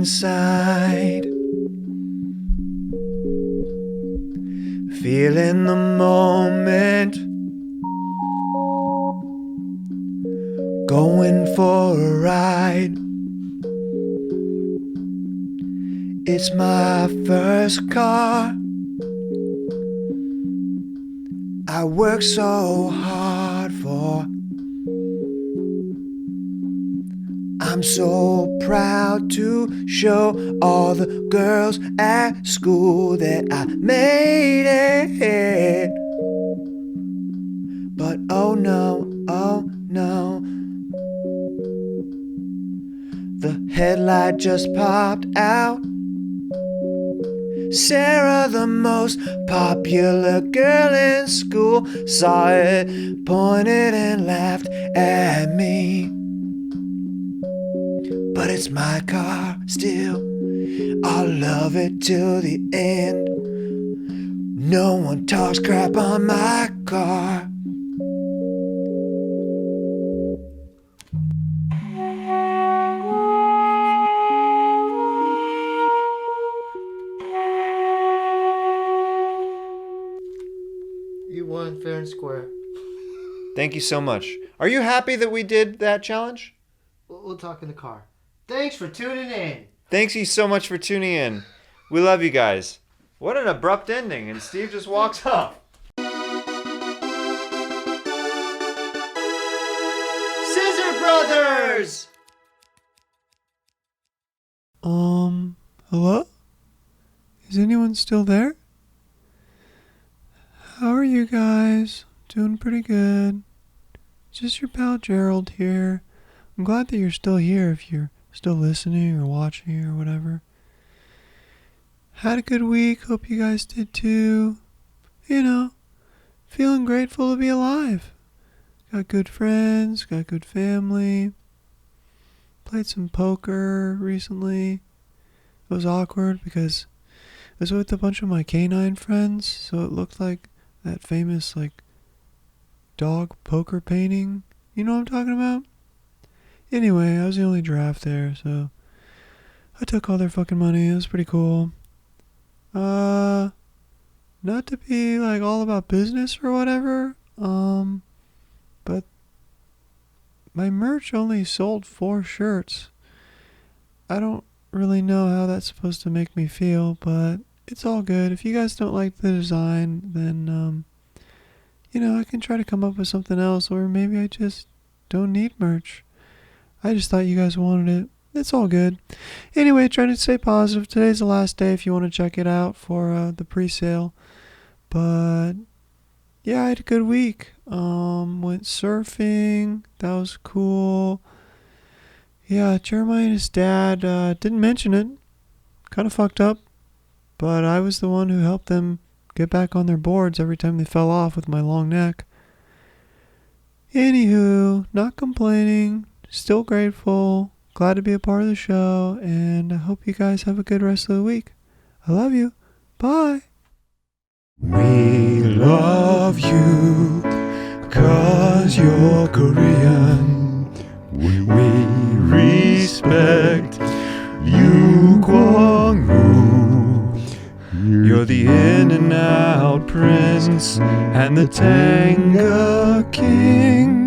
inside. Feeling the moment. Going for a ride. It's my first car. I work so hard for. I'm so proud to show all the girls at school that I made it. But oh no, the headlight just popped out. Sarah, the most popular girl in school, saw it, pointed and laughed at me. But it's my car still, I'll love it till the end. No one talks crap on my car. You won fair and square. Thank you so much. Are you happy that we did that challenge? We'll talk in the car. Thanks for tuning in. Thanks you so much for tuning in. We love you guys. What an abrupt ending, and Steve just walks off. Scissor Brothers! Hello? Is anyone still there? How are you guys? Doing pretty good. Just your pal Gerald here. I'm glad that you're still here if you're still listening or watching or whatever. Had a good week. Hope you guys did too. You know, feeling grateful to be alive. Got good friends, got good family. Played some poker recently. It was awkward because I was with a bunch of my canine friends, so it looked like that famous, dog poker painting. You know what I'm talking about? Anyway, I was the only giraffe there, so I took all their fucking money. It was pretty cool. Not to be, all about business or whatever, but my merch only sold 4 shirts. I don't really know how that's supposed to make me feel, but it's all good. If you guys don't like the design, then, I can try to come up with something else, or maybe I just don't need merch. I just thought you guys wanted it. It's all good. Anyway, trying to stay positive. Today's the last day if you want to check it out for the pre-sale. But, yeah, I had a good week. Went surfing. That was cool. Yeah, Jeremiah and his dad didn't mention it. Kind of fucked up. But I was the one who helped them get back on their boards every time they fell off with my long neck. Anywho, not complaining. Still grateful. Glad to be a part of the show. And I hope you guys have a good rest of the week. I love you. Bye. We love you 'cause you're Korean. We Respect you, Kwang-woo. You're the in and out prince and the Tanga king.